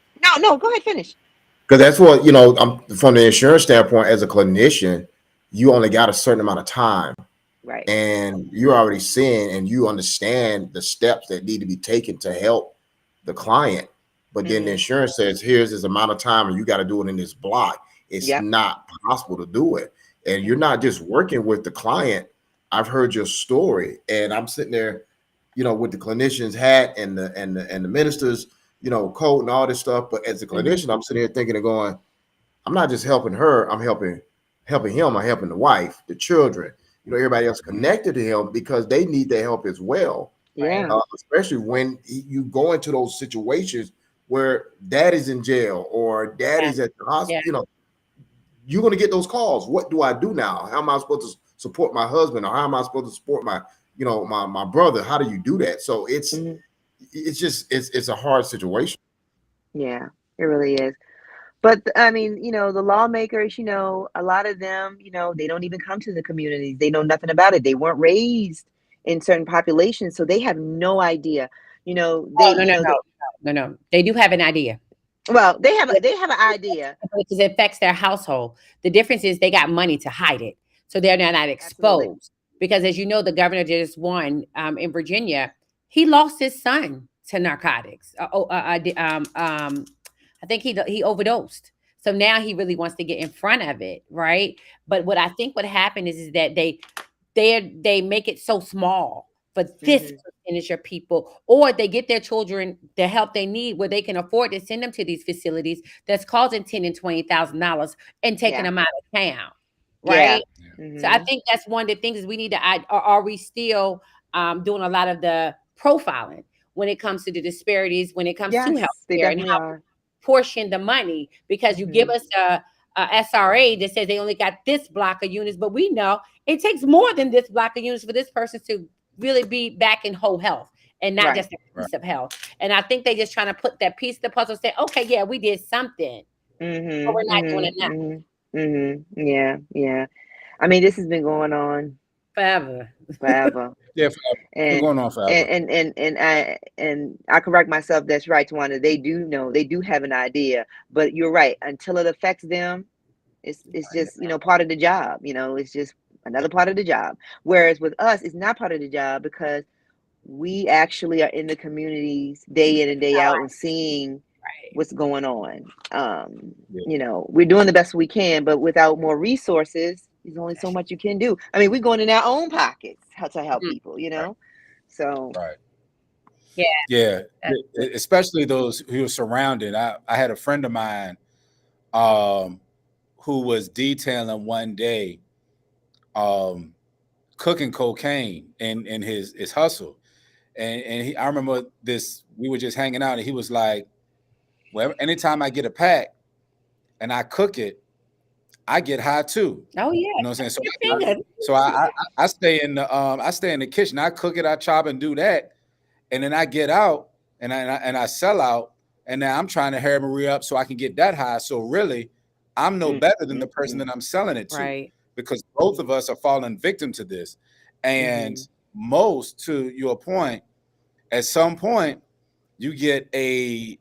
No, go ahead, finish. Because that's what, I'm from the insurance standpoint, as a clinician, you only got a certain amount of time, Right. and you're already seeing and you understand the steps that need to be taken to help the client. But then the insurance says, here's this amount of time and you got to do it in this block. It's not possible to do it. And you're not just working with the client. I've heard your story, and I'm sitting there, with the clinician's hat and the minister's, coat and all this stuff. But as a clinician, I'm sitting here thinking and going, I'm not just helping her, I'm helping him, I'm helping the wife, the children, everybody else connected to him, because they need their help as well. Yeah. Especially when you go into those situations where daddy's in jail or daddy's at the hospital, you're going to get those calls. What do I do now? How am I supposed to support my husband, or how am I supposed to support my, my brother? How do you do that? So it's a hard situation. Yeah, it really is. But I mean, the lawmakers, a lot of them, they don't even come to the communities. They know nothing about it. They weren't raised in certain populations, so they have no idea. No. They do have an idea. Well, they have an idea because it affects their household. The difference is they got money to hide it, so they're not exposed. Absolutely. Because as you know, the governor just won in Virginia. He lost his son to narcotics. I think he overdosed. So now he really wants to get in front of it, right? But what I think what happened is that they make it so small for this percentage of people, or they get their children the help they need where they can afford to send them to these facilities that's causing $10,000 and $20,000 and taking them out of town, right? Yeah. So I think that's one of the things is we need to. Are we still doing a lot of the profiling when it comes to the disparities when it comes to health care and how are. portion the money, because you give us a SRA that says they only got this block of units, but we know it takes more than this block of units for this person to really be back in whole health and not just a piece of health. And I think they just trying to put that piece of the puzzle, say, okay, yeah, we did something, but we're not doing it now. Yeah. I mean, this has been going on forever. Yeah, and going on forever. And I correct myself. That's right, Tawana. They do have an idea, but you're right. Until it affects them, it's just part of the job. It's just another part of the job. Whereas with us, it's not part of the job, because we actually are in the communities day in and day out and seeing what's going on. We're doing the best we can, but without more resources, there's only so much you can do. I mean, we're going in our own pockets to help people, So yeah, especially those who are surrounded. I had a friend of mine who was detailing one day cooking cocaine in his hustle. And I remember this, we were just hanging out and he was like, well, anytime I get a pack and I cook it, I get high too. Oh yeah. You know what I'm saying? So I stay in the kitchen. I cook it, I chop and do that. And then I get out and I sell out. And now I'm trying to hurry Marie up so I can get that high. So really, I'm no better than the person that I'm selling it to. Right. Because both of us are falling victim to this. And most, to your point, at some point, you get a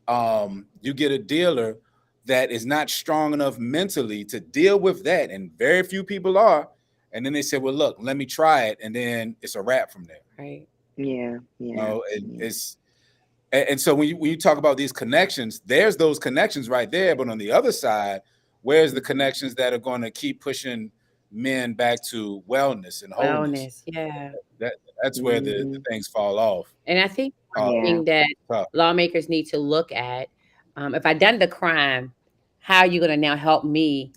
dealer that is not strong enough mentally to deal with that, and very few people are. And then they say, "Well, look, let me try it," and then it's a wrap from there. Right. Yeah. It's and so when you talk about these connections, there's those connections right there. But on the other side, where's the connections that are going to keep pushing men back to wellness and wholeness? Yeah. That's where the things fall off. And I think one thing that lawmakers need to look at, if I done the crime, how are you going to now help me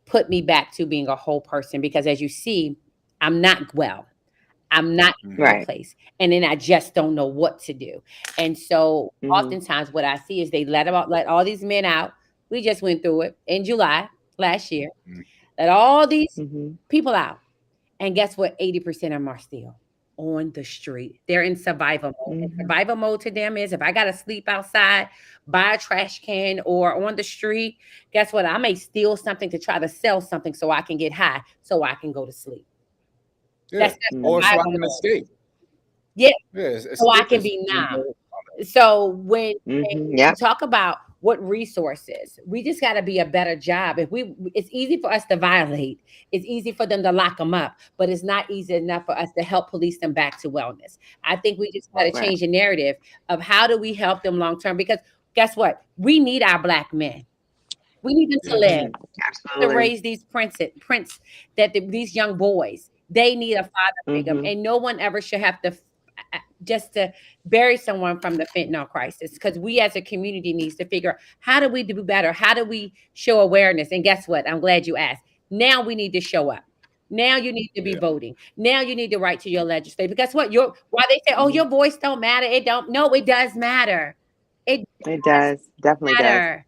put me back to being a whole person? Because as you see, I'm not well. I'm not in a place. And then I just don't know what to do. And so oftentimes what I see is they let all these men out. We just went through it in July last year. Let all these people out. And guess what? 80% of them are still. on the street. They're in survival mode. And Mhm. survival mode to them is if I got to sleep outside, buy a trash can, or on the street, guess what? I may steal something to try to sell something so I can get high, so I can go to sleep. Yeah. That's Or so I survival can mode. escape. Yeah, Yeah, so I can escapism. be numb. So when Mhm. we Yep. talk about what resources, we just got to be a better job. It's easy for us to violate. It's easy for them to lock them up, but it's not easy enough for us to help police them back to wellness. I think we just got to Right. change the narrative of how do we help them long term? Because guess what? We need our Black men. We need them to Yes. live, Mhm. to Absolutely. raise these these young boys. They need a father figure, Mhm. and no one ever should have to just to bury someone from the fentanyl crisis. Because we as a community needs to figure how do we do better? How do we show awareness? And guess what? I'm glad you asked. Now we need to show up. Now you need to be Yeah. voting. Now you need to write to your legislator. Guess what? Why they say, "Oh, Mhm. your voice don't matter." It don't. No, it does matter. It It does. Definitely does. matter.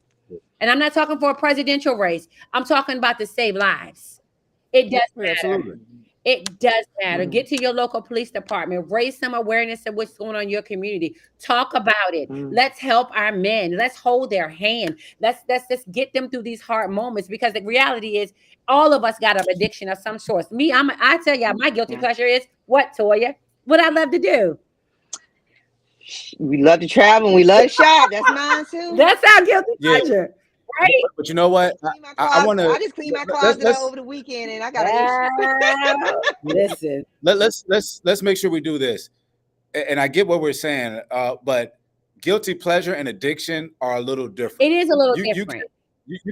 And I'm not talking for a presidential race. I'm talking about to save lives. It does Yeah, matter. absolutely. It does matter. Mhm. Get to your local police department, raise some awareness of what's going on in your community. Talk about it. Mhm. Let's help our men. Let's hold their hand. Let's just get them through these hard moments because the reality is all of us got an addiction of some sort. I tell you, my guilty Yeah. pleasure is what, Toya? What I love to do. We love to travel and we love to shop. That's mine too. That's our guilty Yeah. pleasure. Right? But you know what? Clean my I closet. want to I just cleaned my closet out over the weekend and I got an issue. Listen. let's make sure we do this. And I get what we're saying, but guilty pleasure and addiction are a little different. It is a little You different.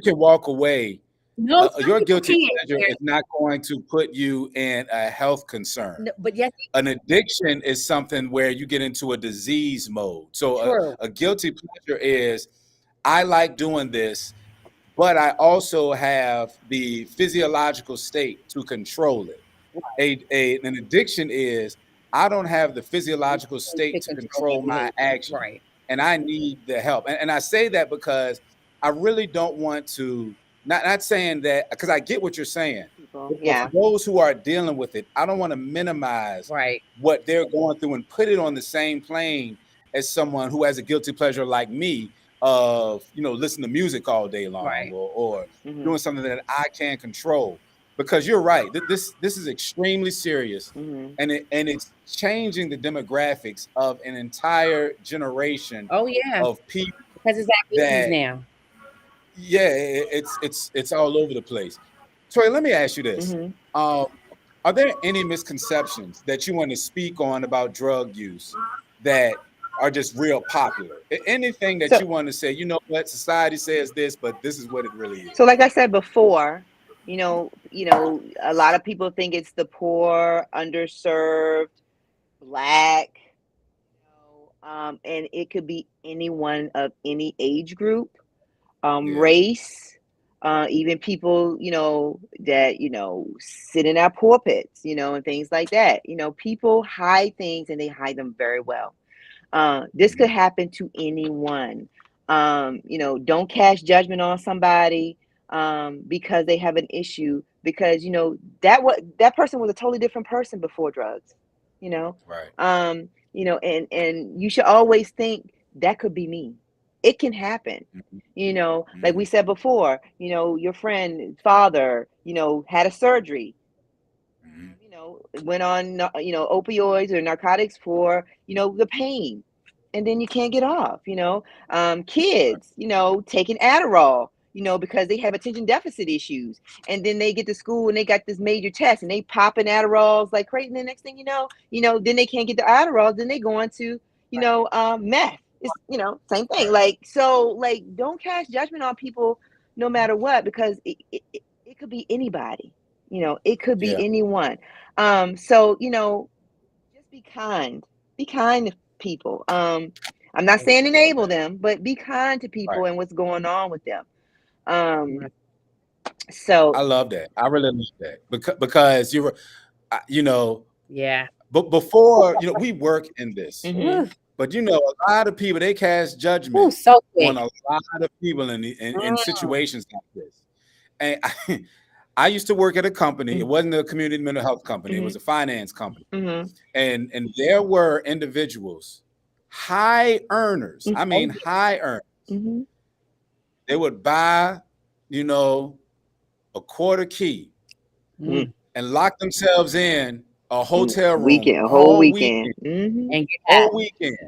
can walk away. No, some Your people guilty can't. pleasure is not going to put you in a health concern. No, but yes, An addiction is something where you get into a disease mode. So true. a guilty pleasure is, I like doing this, but I also have the physiological state to control it. An addiction is, I don't have the physiological state to control my action, Right. and I need the help. And I say that because I really don't want to, not saying that, because I get what you're saying. But Yeah. for those who are dealing with it, I don't want to minimize Right. what they're going through and put it on the same plane as someone who has a guilty pleasure like me of, listening to music all day long, Right. or Mhm. doing something that I can't control. Because you're right, this is extremely serious, Mhm. and it's changing the demographics of an entire generation Oh yeah. of people. Because it's activities that- now. Yeah, it's all over the place. Troy, let me ask you this: Mhm. are there any misconceptions that you want to speak on about drug use that are just real popular? Anything that you want to say? You know what, society says this, but this is what it really is. So like I said before, a lot of people think it's the poor, underserved, Black, and it could be anyone of any age group, Yeah. race, even people, that, sit in our pulpits, and things like that. People hide things and they hide them very well. This could happen to anyone. Don't cast judgment on somebody because they have an issue, because that person was a totally different person before drugs. Right. And you should always think that could be me. It can happen. Like we said before, your friend father, had a surgery, went on, opioids or narcotics for, the pain, and then you can't get off. Kids, taking Adderall, because they have attention deficit issues, and then they get to school and they got this major test and they popping Adderalls like crazy. And the next thing then they can't get the Adderalls, then they go on to, meth. It's, same thing. Like, don't cast judgment on people no matter what, because it could be anybody. It could be anyone. So, just be kind. Be kind to people. I'm not saying enable them, but be kind to people and what's going on with them. So I love that. I really love that because you're, Yeah. but before, we work in this, mhm. but a lot of people, they cast Ooh, judgment so quick. on a lot of people in situations like this. And I used to work at a company. It wasn't a community mental health company. It was a finance company. And there were individuals, high earners. I mean, high earners. They would buy, you know, a quarter key and lock themselves in a hotel room a whole all weekend. And all weekend.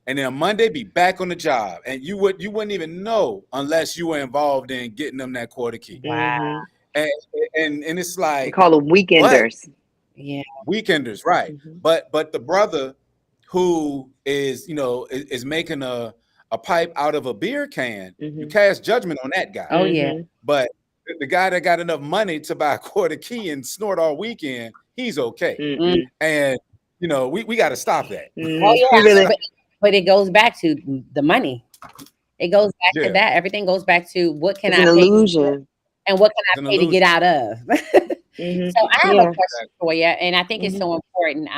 And then Monday be back on the job. And you wouldn't even know unless you were involved in getting them that quarter key. wow. And it's like, We call them weekenders. Yeah. Weekenders, right? But the brother who is, you know, is making a pipe out of a beer can, you cast judgment on that guy. Oh yeah. But the guy that got enough money to buy a quarter key and snort all weekend, he's okay. And you know, we got to stop that. Oh yeah. But it goes back to the money. It goes back to that. Everything goes back to what can it's I an pay illusion. and what can I pay to get out of. So I have a question for you, and I think it's so important.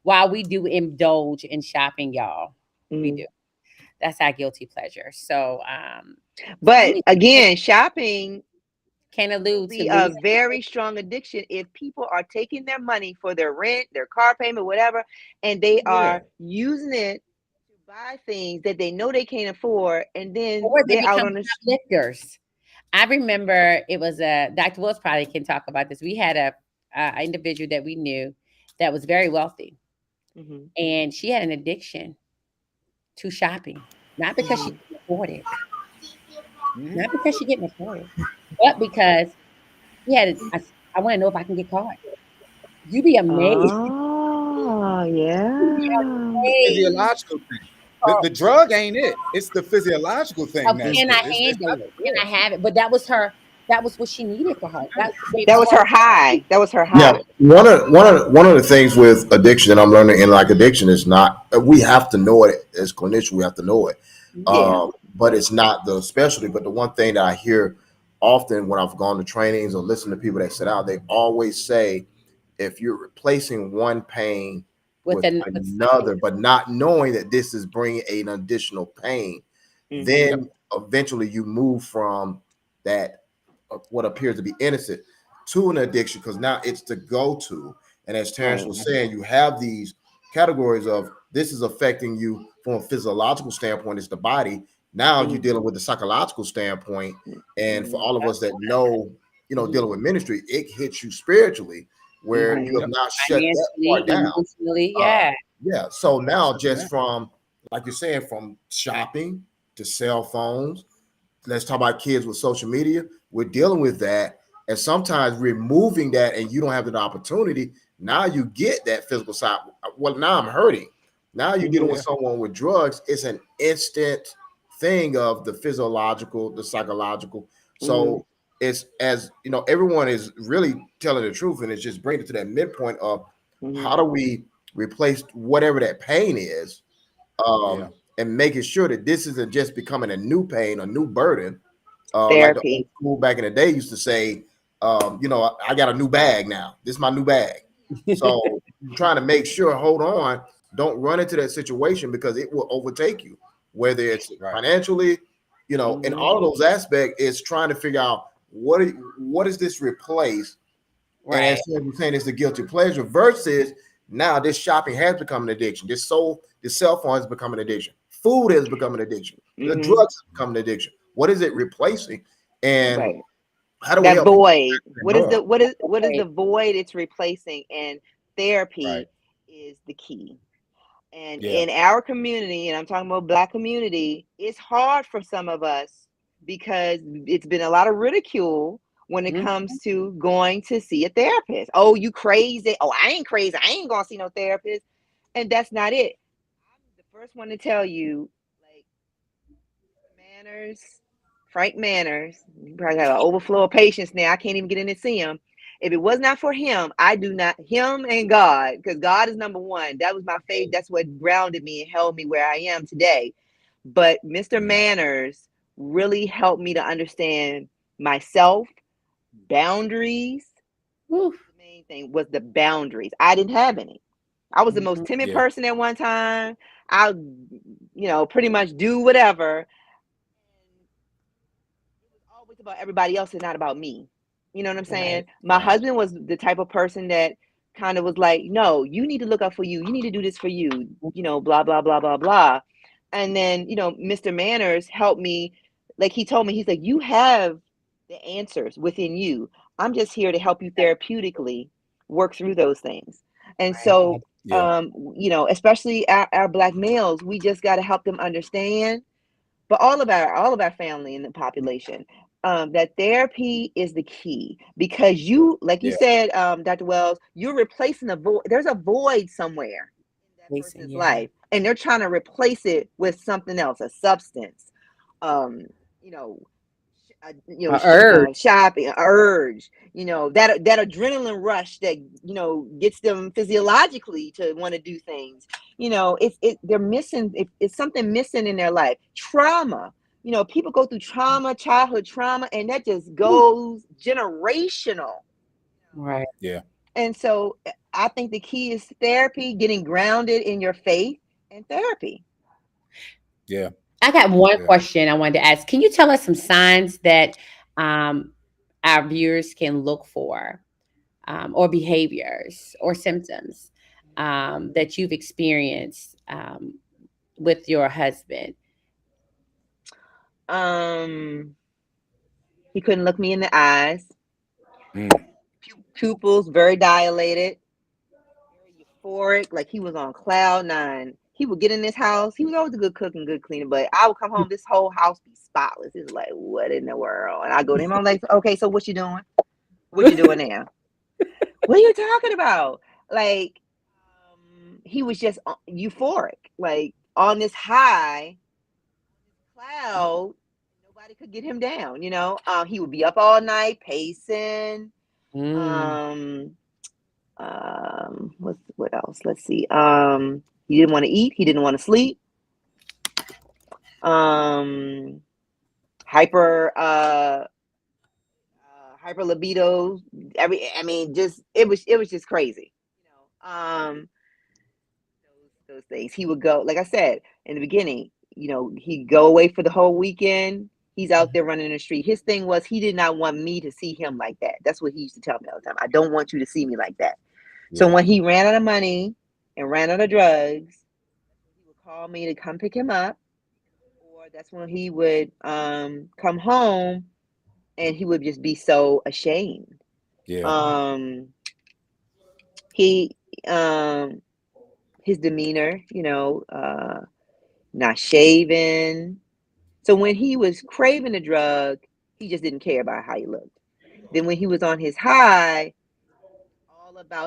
While we do indulge in shopping, y'all, we do. That's our guilty pleasure. So, but again, shopping can allude to a very strong addiction if people are taking their money for their rent, their car payment, whatever, and they are using it to buy things that they know they can't afford, and then they're out on the shoplifters. I remember it was Dr. Wills probably can talk about this. We had a individual that we knew that was very wealthy, and she had an addiction to shopping, not because she couldn't afford it, not because she didn't afford it, but because she had. I want to know if I can get caught. You'd be amazed. Oh yeah, the physiological thing. The drug ain't it. It's the physiological thing. Can I handle it? Can I have it? But that was her. That was what she needed for her. That was her high. That was her high. Yeah, one of the things with addiction that I'm learning in like addiction is not, we have to know it as clinicians. We have to know it, but it's not the specialty. But the one thing that I hear often when I've gone to trainings or listen to people that sit out, they always say, if you're replacing one pain with another, but not knowing that this is bringing an additional pain, then eventually you move from that what appears to be innocent to an addiction, because now it's the go-to. And as Terrence was saying, you have these categories of this is affecting you from a physiological standpoint, it's the body. Now you're dealing with the psychological standpoint. And for all of us that know, you know, dealing with ministry, it hits you spiritually where you have not shut that part down. So now just from, like you're saying, from shopping to cell phones, let's talk about kids with social media. We're dealing with that. And sometimes removing that and you don't have the opportunity. Now you get that physical side. Well, now I'm hurting. Now you're dealing with someone with drugs. It's an instant thing of the physiological, the psychological. So it's, as you know, everyone is really telling the truth, and it's just bringing it to that midpoint of how do we replace whatever that pain is, and making sure that this isn't just becoming a new pain, a new burden. Like the old school back in the day used to say, you know, I got a new bag now. This is my new bag. So you're trying to make sure, hold on, don't run into that situation because it will overtake you, whether it's financially, you know, in all of those aspects. It's trying to figure out what is this replace? And as you're saying, it's the guilty pleasure versus now this shopping has become an addiction. This cell phone has become an addiction. Food has become an addiction. The drugs have become an addiction. What is it replacing? And how do we help void? What is the void it's replacing? And therapy is the key. And in our community, and I'm talking about Black community, it's hard for some of us because it's been a lot of ridicule when it comes to going to see a therapist. Oh, you crazy. Oh, I ain't crazy. I ain't going to see no therapist. And that's not it. I'm the first one to tell you, like, Frank Manners, you probably have an overflow of patience now. I can't even get in and see him. If it was not for him, him and God, because God is number one. That was my faith. That's what grounded me and held me where I am today. But Mr. Manners really helped me to understand myself, boundaries. The main thing was the boundaries. I didn't have any. I was the most timid person at one time. I'll, pretty much do whatever. It was always about everybody else and not about me. You know what I'm saying? Right. My Right. husband was the type of person that kind of was like, no, you need to look out for you. You need to do this for you, blah, blah, blah, blah, blah. And then, Mr. Manners helped me. Like he told me, he's like, you have the answers within you. I'm just here to help you therapeutically work through those things. And so, Right. Yeah. especially our Black males, we just got to help them understand, but all of our family in the population, that therapy is the key, because like you Yeah. said, Dr. Wells, you're replacing a void. There's a void somewhere in that Listen, person's yeah. life, and they're trying to replace it with something else, a substance, um, you know, A urge. shopping, a urge, that adrenaline rush that gets them physiologically to want to do things. They're missing. It's something missing in their life. Trauma. People go through trauma, childhood trauma, and that just goes generational. Right. Yeah. And so I think the key is therapy, getting grounded in your faith, and therapy. Yeah. I got one Yeah. question I wanted to ask. Can you tell us some signs that our viewers can look for, or behaviors or symptoms that you've experienced with your husband? He couldn't look me in the eyes. Mm. Pupils very dilated, very euphoric, like he was on cloud nine. He would get in this house. He was always a good cook and good cleaner, but I would come home, this whole house be spotless. It's like, what in the world? And I go to him, I'm like, okay, so what you doing? What you doing now? What are you talking about? Like, he was just euphoric, like on this high cloud. Nobody could get him down. He would be up all night pacing. Mm. What else? Let's see. He didn't want to eat. He didn't want to sleep. Hyper hyper libido. Just it was just crazy. Those things. He would go, like I said in the beginning, he'd go away for the whole weekend. He's out there running the street. His thing was, he did not want me to see him like that. That's what he used to tell me all the time. I don't want you to see me like that. So Yeah. when he ran out of money and ran out of drugs, he would call me to come pick him up, or that's when he would come home, and he would just be so ashamed. Yeah. He his demeanor, not shaving. So when he was craving a drug, he just didn't care about how he looked. Then when he was on his high,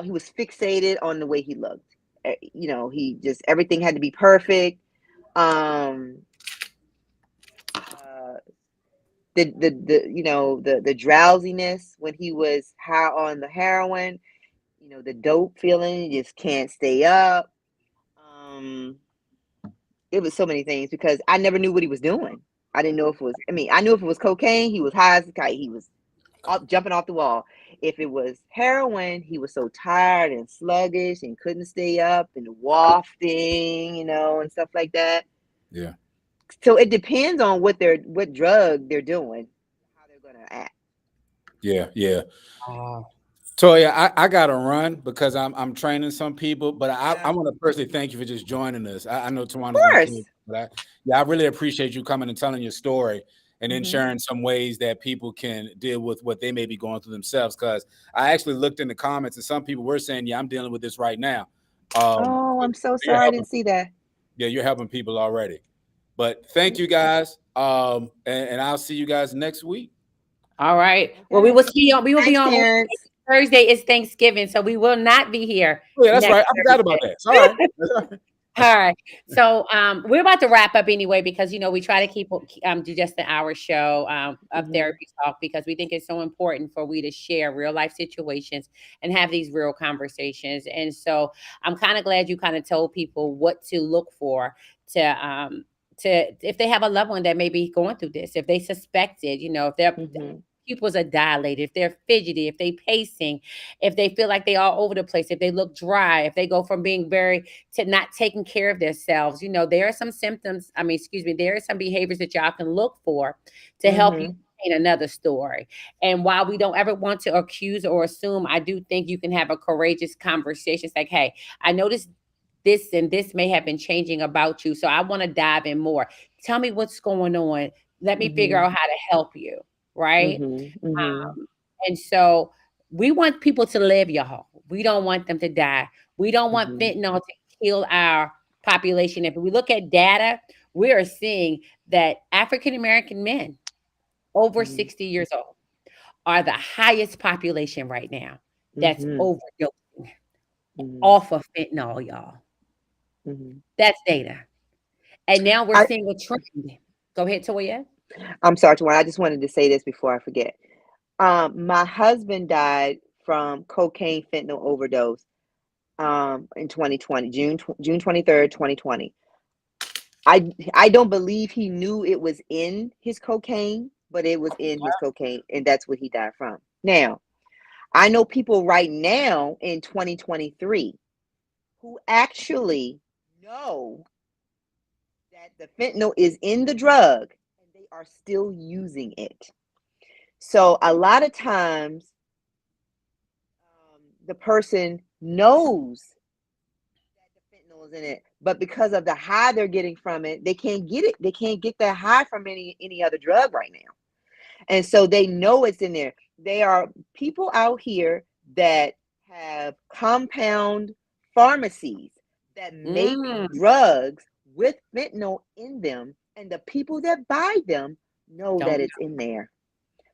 he was fixated on the way he looked. He just, everything had to be perfect. Um, the drowsiness when he was high on the heroin, the dope feeling, you just can't stay up. It was so many things, because I never knew what he was doing. I didn't know if it was, I knew if it was cocaine, he was high as a kite. He was jumping off the wall. If it was heroin, he was so tired and sluggish and couldn't stay up, and wafting, and stuff like that. Yeah. So it depends on what drug they're doing, how they're going to act. Yeah. Yeah. Wow. Toya, I gotta run because I'm training some people, but I Yeah. want to personally thank you for just joining us. I know Of Tawana's on course. camera, but I really appreciate you coming and telling your story, and then sharing some ways that people can deal with what they may be going through themselves. Because I actually looked in the comments, and some people were saying, "Yeah, I'm dealing with this right now." Oh, I'm so you're sorry. I helping. didn't see that. Yeah, you're helping people already. But thank you guys, and I'll see you guys next week. All right. Well, we will see you. We will be Thanks, on Terrence. Thursday. Is Thanksgiving, so we will not be here. Oh, yeah, that's next right. I forgot about Thursday. that. Sorry. All right. So we're about to wrap up anyway, because we try to keep do just an hour show of therapy talk, because we think it's so important for we to share real life situations and have these real conversations. And so I'm kind of glad you kind of told people what to look for to if they have a loved one that may be going through this, if they suspected, if their pupils are dilated, if they're fidgety, if they pacing, if they feel like they are all over the place, if they look dry, if they go from being to not taking care of themselves. There are some symptoms. There are some behaviors that y'all can look for to help you paint another story. And while we don't ever want to accuse or assume, I do think you can have a courageous conversation. It's like, hey, I noticed this and this may have been changing about you. So I want to dive in more. Tell me what's going on. Let me figure Mhm. out how to help you. Right. Mhm. Mhm. And so we want people to live, y'all. We don't want them to die. We don't want Mhm. fentanyl to kill our population. If we look at data, we are seeing that African American men over Mhm. 60 years old are the highest population right now that's Mhm. overdosing Mhm. off of fentanyl, y'all. Mhm. That's data. And now we're I seeing a trend. Go ahead, Toya. I'm sorry, Tawana. I just wanted to say this before I forget. My husband died from cocaine fentanyl overdose in 2020, June 23rd, 2020. I don't believe he knew it was in his cocaine, but it was in his cocaine, and that's what he died from. Now, I know people right now in 2023 who actually know that the fentanyl is in the drug and they are still using it. So a lot of times, the person knows that the fentanyl is in it, but because of the high they're getting from it, they can't get it. They can't get that high from any other drug right now, and so they know it's in there. There are people out here that have compound pharmacies that make Mm, drugs with fentanyl in them, and the people that buy them know that don't it's in there.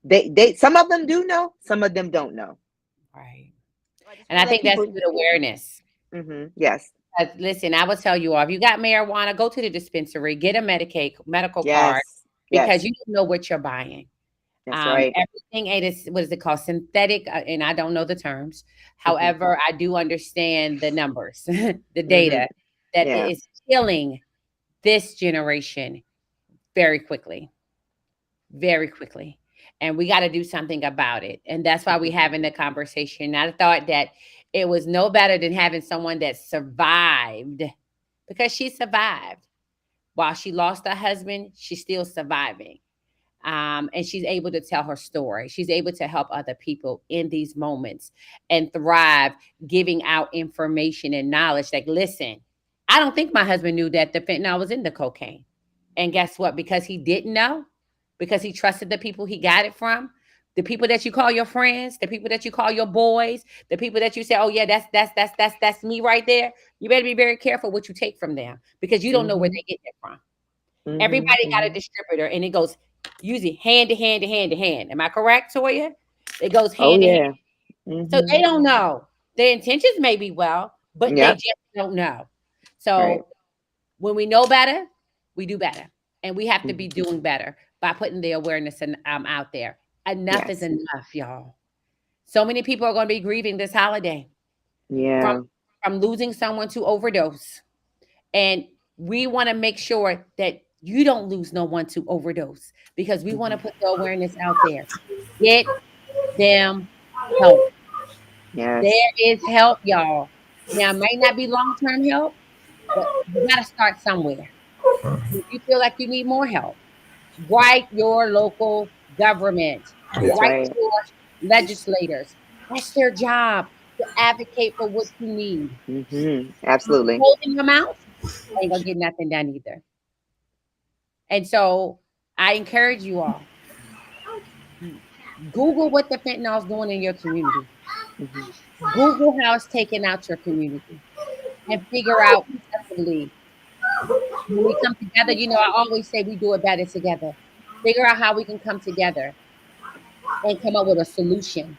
They some of them do know, some of them don't know. right. So I just And want I to let think that's people. good awareness. Yes, Listen, I will tell you all, if you got marijuana, go to the dispensary, get a medical card yes, because yes. you don't know what you're buying. That's right. Everything ain't what is it called? Synthetic, and I don't know the terms. Hmm. However, I do understand the numbers, the Hmm. data that it Yeah. is killing this generation very quickly, very quickly. And we got to do something about it. And that's why Hmm. we're having the conversation. I thought that it was no better than having someone that survived because she survived. While she lost her husband, she's still surviving. And she's able to tell her story. She's able to help other people in these moments and thrive, giving out information and knowledge. Like, listen, I don't think my husband knew that the fentanyl was in the cocaine. And guess what? Because he didn't know, because he trusted the people he got it from, the people that you call your friends, the people that you call your boys, the people that you say, "Oh yeah, that's me right there." You better be very careful what you take from them because you don't know where Hmm. they get it from. Hmm. Everybody got a Hmm. distributor, and it goes usually hand to hand to hand to hand. Am I correct, Toya? It goes Oh hand to hand. yeah. So Hmm. they don't know. Their intentions may be well, but they Yep. just don't know. Right. So when we know better, we do better. And we have to Hmm. be doing better by putting the awareness out there. Enough is Yes. enough, y'all. So many people are going to be grieving this holiday from Yeah. losing someone to overdose. And we want to make sure that you don't lose no one to overdose because we want to Hmm. put the awareness out there. Get them help. There Yes. is help, y'all. Now, it might not be long term help, but you got to start somewhere. If you feel like you need more help, write your local government, That's write right. your legislators. That's their job to advocate for what you need. Hmm. You Absolutely. holding your mouth ain't gonna get nothing done either. And so I encourage you all, Google what the fentanyl is doing in your community. Hmm. Google how it's taking out your community and figure out collectively when we come together. I always say we do it better together. Figure out how we can come together and come up with a solution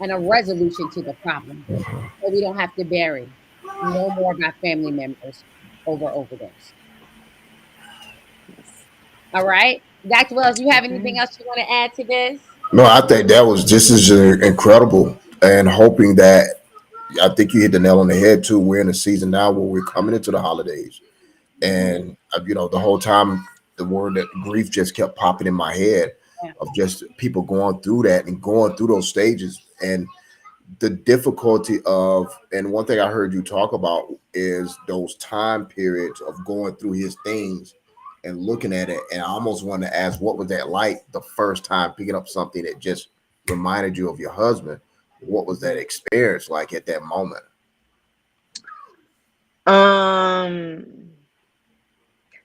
and a resolution to the problem so we don't have to bury no more of our family members over overdose. Yes. All right. Dr. Wells, you have anything Okay. else you want to add to this? No, I think this is incredible, and hoping that I think you hit the nail on the head too. We're in a season now where we're coming into the holidays, Mhm. and the whole time the word that grief just kept popping in my head Yeah. of just people going through that and going through those stages and the difficulty of. And one thing I heard you talk about is those time periods of going through his things and looking at it, and I almost want to ask, what was that like the first time picking up something that just reminded you of your husband? What was that experience like at that moment? A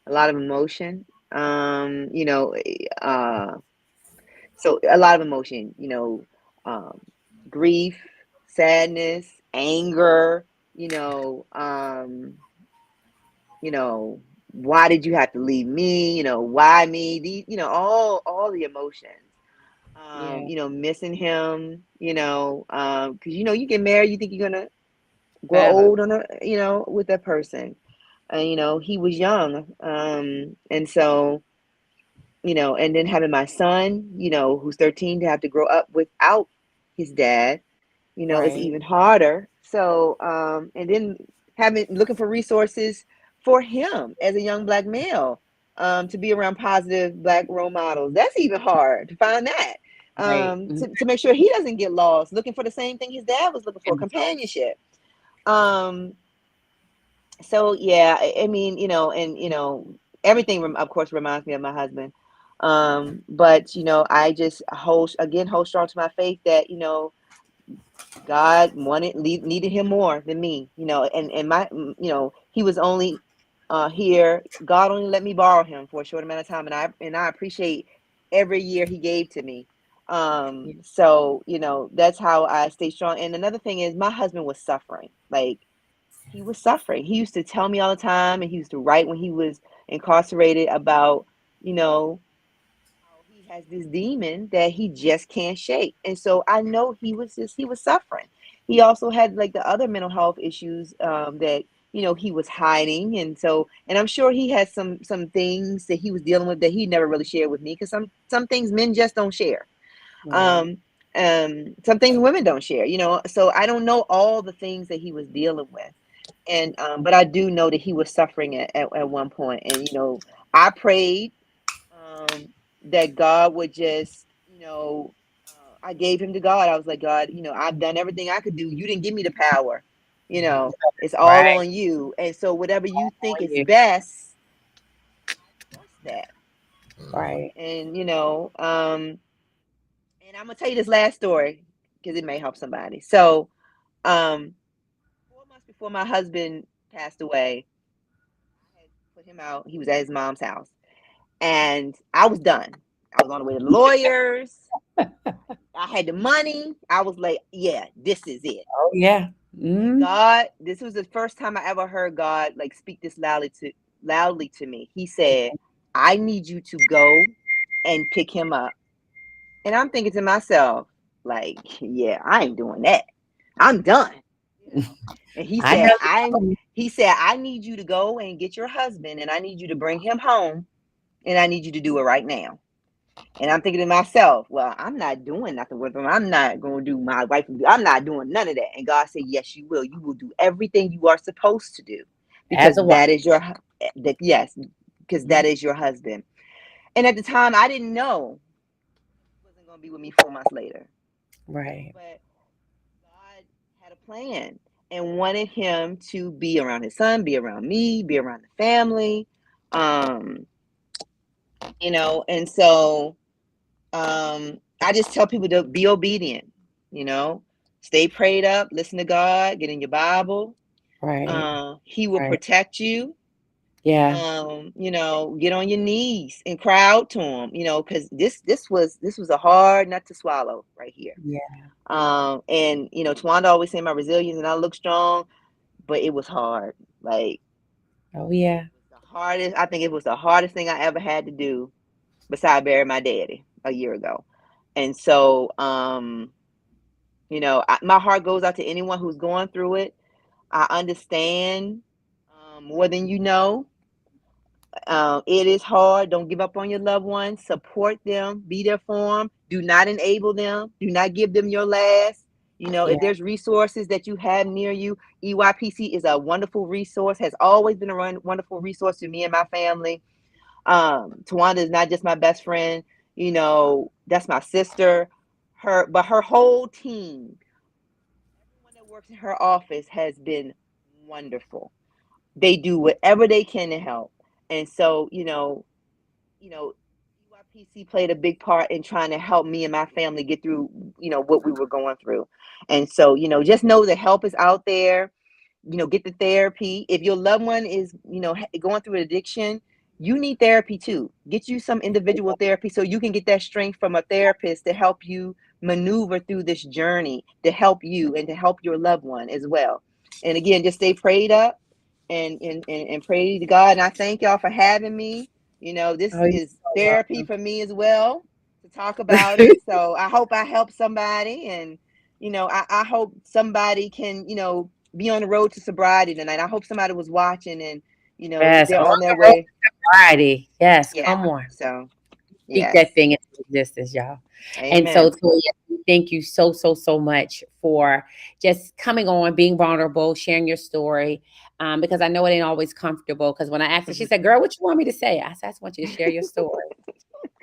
lot of emotion. So a lot of emotion, grief, sadness, anger, you know, um, why did you have to leave me? Why me? All the emotions. Yeah. Missing him, because you get married, you think you're gonna grow Forever. old with that person. And he was young. And so, and then having my son, who's 13, to have to grow up without his dad, is Right. even harder. So, and then looking for resources for him as a young Black male, to be around positive Black role models. That's even hard to find that. Right. To make sure he doesn't get lost, looking for the same thing his dad was looking for, companionship. So yeah, I mean, everything, of course, reminds me of my husband. But I just hold strong to my faith that God needed him more than me. And my, he was only here. God only let me borrow him for a short amount of time, and I appreciate every year he gave to me. Yeah. So that's how I stay strong. And another thing is, my husband was suffering. Like, he was suffering. He used to tell me all the time, and he used to write when he was incarcerated about, how he has this demon that he just can't shake. And so I know he was suffering. He also had like the other mental health issues, that he was hiding, and I'm sure he had some things that he was dealing with that he never really shared with me, because some things men just don't share. Right. Some things women don't share. So I don't know all the things that he was dealing with. And but I do know that he was suffering at one point. And I prayed, that God would just, I gave him to God. I was like, God, I've done everything I could do. You didn't give me the power. It's all Right. on you. And so whatever you think On is you. best, I trust that. Right. And and I'm gonna tell you this last story because it may help somebody. So, 4 months before my husband passed away, I had put him out. He was at his mom's house, and I was done. I was on the way to lawyers. I had the money. I was like, yeah, this is it. Oh yeah. And Mm. God, this was the first time I ever heard God like speak this loudly to me. He said, I need you to go and pick him up. And I'm thinking to myself, like, yeah, I ain't doing that. I'm done. And he I said, know the company. I need you to go and get your husband, and I need you to bring him home, and I need you to do it right now. And I'm thinking to myself, well, I'm not doing nothing with him. I'm not going to do my wife. I'm not doing none of that. And God said, yes, you will. You will do everything you are supposed to do, As because a wife. yes, because that is your husband. And at the time, I didn't know he wasn't going to be with me 4 months later. Right. But God had a plan and wanted him to be around his son, be around me, be around the family. Um, and so I just tell people to be obedient, you know, stay prayed up, listen to God, get in your Bible. Right. He will Right. protect you. Yeah. Get on your knees and cry out to him, because this was a hard nut to swallow right here. Yeah. And Tawanda always say my resilience and I look strong, but it was hard. Like, Oh yeah. I think it was the hardest thing I ever had to do besides bury my daddy a year ago. And so, my heart goes out to anyone who's going through it. I understand, more than you know. It is hard. Don't give up on your loved ones. Support them. Be there for them. Do not enable them. Do not give them your last. Yeah. If there's resources that you have near you, EYPC is a wonderful resource, has always been a wonderful resource to me and my family. Tawanda is not just my best friend, that's my sister. But her whole team, everyone that works in her office has been wonderful. They do whatever they can to help. And so, EYPC played a big part in trying to help me and my family get through, what we were going through. And so, just know the help is out there. Get the therapy. If your loved one is, going through addiction, you need therapy too. Get you some individual therapy so you can get that strength from a therapist to help you maneuver through this journey, to help you and to help your loved one as well. And again, just stay prayed up and pray to God. And I thank y'all for having me. This Oh, you're is so therapy welcome. for me as well to talk about it. So I hope I help somebody. And, I hope somebody can, be on the road to sobriety tonight. I hope somebody was watching and, Yes, they're on on their the road way. to sobriety. Yes, Yeah. come on. So, Speak yes. that thing into existence, y'all. And so, Amen. Toya, thank you so, so, so much for just coming on, being vulnerable, sharing your story. Because I know it ain't always comfortable. Because when I asked her, she said, "Girl, what you want me to say?" I said, "I just want you to share your story."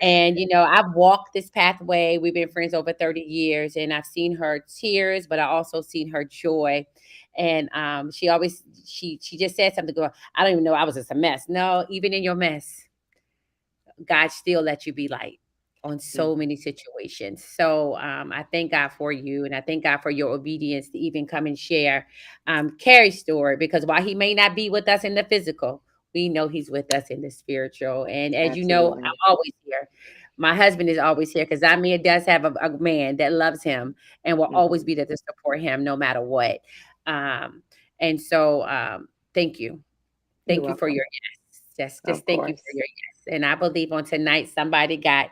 And I've walked this pathway. We've been friends over 30 years, and I've seen her tears, but I also seen her joy. And she just said something. Go, I don't even know I was just a mess. No, even in your mess, God still let you be light on so many situations. So I thank God for you, and I thank God for your obedience to even come and share Carrie's story, because while he may not be with us in the physical, we know he's with us in the spiritual. And as you know, Absolutely. I'm always here. My husband is always here because Zamir does have a man that loves him and will always be there to support him no matter what. Um, and so thank you. You're Thank you for welcome. your yes. Just Of thank you for course. your yes. And I believe on tonight somebody got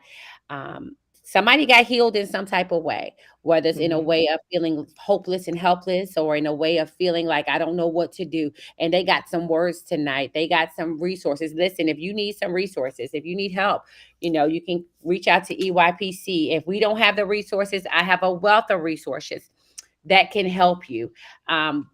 healed in some type of way, whether it's in a way of feeling hopeless and helpless, or in a way of feeling like I don't know what to do. And they got some words tonight. They got some resources. Listen, if you need some resources, if you need help, you can reach out to EYPC. If we don't have the resources, I have a wealth of resources that can help you. Um,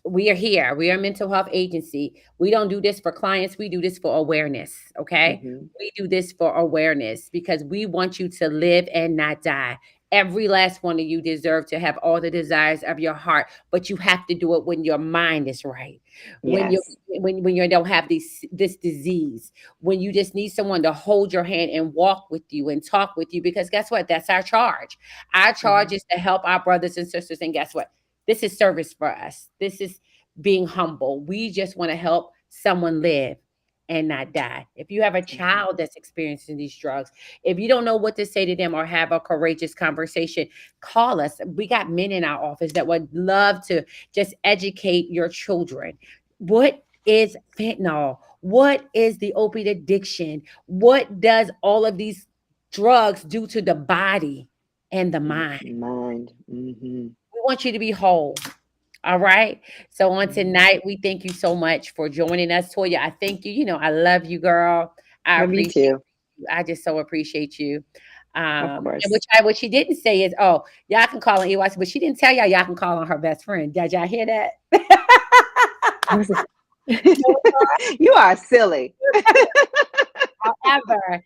we are here. We are a mental health agency. We don't do this for clients. We do this for awareness. Okay. We do this for awareness because we want you to live and not die. Every last one of you deserve to have all the desires of your heart, but you have to do it when your mind is right. When you Yes. when you don't have this disease, when you just need someone to hold your hand and walk with you and talk with you, because guess what? That's our charge. Our charge is to help our brothers and sisters. And guess what? This is service for us. This is being humble. We just want to help someone live and not die. If you have a child that's experiencing these drugs, if you don't know what to say to them or have a courageous conversation, call us. We got men in our office that would love to just educate your children. What is fentanyl? What is the opiate addiction? What does all of these drugs do to the body and the mind? Mind. We want you to be whole. All right. So on tonight, we thank you so much for joining us, Toya. I thank you. I love you, girl. I Love you appreciate too. you. I just so appreciate you. Of And course. what she didn't say is, oh, y'all can call on EYC, but she didn't tell y'all can call on her best friend. Did y'all hear that? You are silly. However,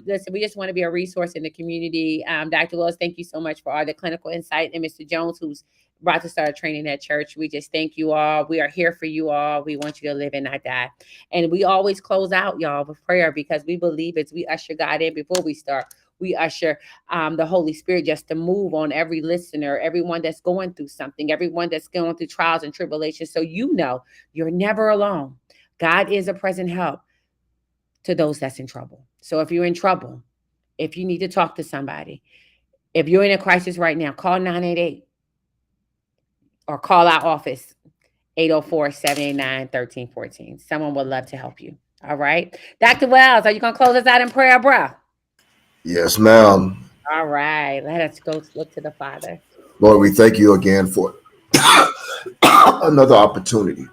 listen, we just want to be a resource in the community. Dr. Willis, thank you so much for all the clinical insight. And Mr. Jones, who's about to start training at church, we just thank you all. We are here for you all. We want you to live and not die. And we always close out, y'all, with prayer because we believe as we usher God in before we start. We usher the Holy Spirit just to move on every listener, everyone that's going through something, everyone that's going through trials and tribulations. So you're never alone. God is a present help to those that's in trouble. So if you're in trouble, if you need to talk to somebody, if you're in a crisis right now, call 988 or call our office 804-789-1314. Someone would love to help you. All right. Dr. Wells, are you going to close us out in prayer, bro? Yes, ma'am. All right. Let us go look to the Father. Lord, we thank you again for another opportunity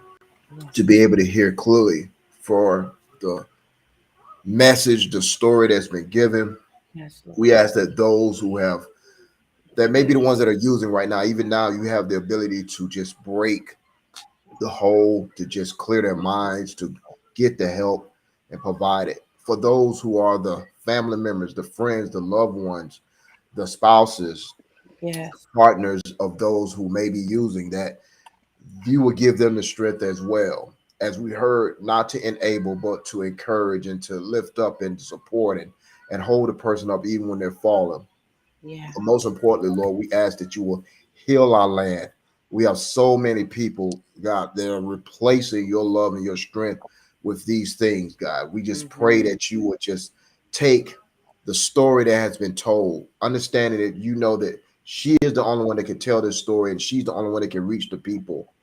to be able to hear clearly for the message, the story that's been given. Yes, Lord. We ask that those who have, that may be the ones that are using right now, even now, you have the ability to just break the hold, to just clear their minds, to get the help and provide it. For those who are the family members, the friends, the loved ones, the spouses, Yes. partners of those who may be using that, you will give them the strength as well as we heard, not to enable, but to encourage and to lift up and to support and hold a person up even when they're falling. Yeah. But most importantly, Lord, we ask that you will heal our land. We have so many people, God, that are replacing your love and your strength with these things, God. We just pray that you would just take the story that has been told, understanding that you know that she is the only one that can tell this story and she's the only one that can reach the people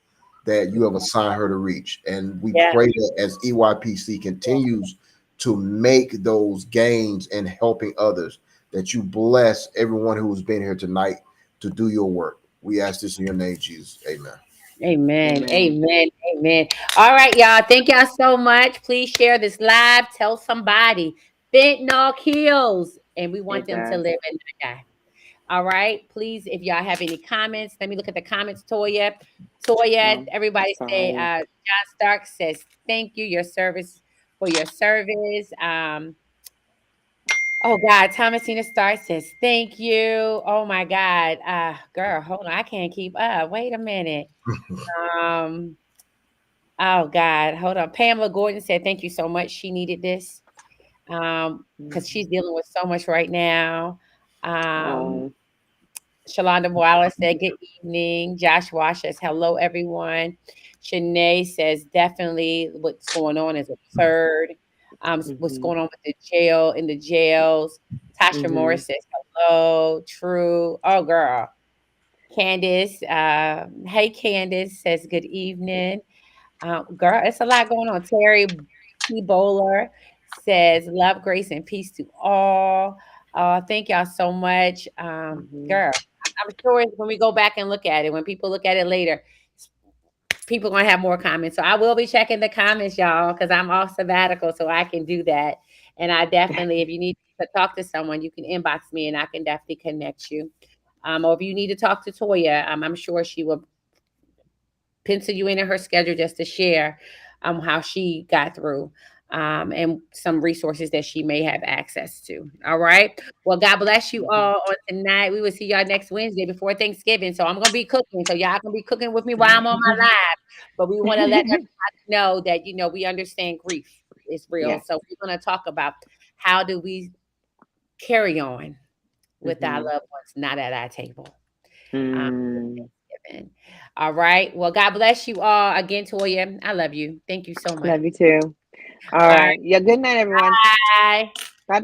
that you have assigned her to reach. And we Yeah. pray that as EYPC continues to make those gains and helping others, that you bless everyone who has been here tonight to do your work. We ask this in your name, Jesus. Amen. Amen. Amen. Amen. Amen. All right, y'all. Thank y'all so much. Please share this live. Tell somebody. Fentanyl kills, and we want It them to does. live and not die. All right. Please, if y'all have any comments, let me look at the comments, Toya. Toya, everybody say, Sorry. John Stark says, thank you, your service for your service. Oh God, Thomasina Stark says, thank you. Oh my God. Girl, hold on. I can't keep up. Wait a minute. Um, oh God, hold on. Pamela Gordon said, thank you so much. She needed this. Because she's dealing with so much right now. Oh. Shalonda Wallace said, good evening. Josh Wash says, hello, everyone. Shanae says, definitely what's going on is absurd. What's going on with the jail, in the jails. Tasha Morris says, hello, true. Oh, girl. Candace, hey, Candace says, good evening. Girl, it's a lot going on. Terry P. Bowler says, love, grace, and peace to all. Thank y'all so much. Girl, I'm sure when we go back and look at it, when people look at it later, people are going to have more comments. So I will be checking the comments, y'all, because I'm off sabbatical, so I can do that. And I definitely, if you need to talk to someone, you can inbox me and I can definitely connect you. Or if you need to talk to Toya, I'm sure she will pencil you in her schedule just to share how she got through and some resources that she may have access to. All right. Well, God bless you all on tonight. We will see y'all next Wednesday before Thanksgiving. So I'm going to be cooking. So y'all going to be cooking with me while I'm on my live. But we want to let everybody know that, we understand grief is real. Yes. So we're going to talk about how do we carry on with our loved ones not at our table. Thanksgiving. All right. Well, God bless you all. Again, Toya, I love you. Thank you so much. Love you too. All All right. right. Yeah. Good night, everyone. Bye. Bye.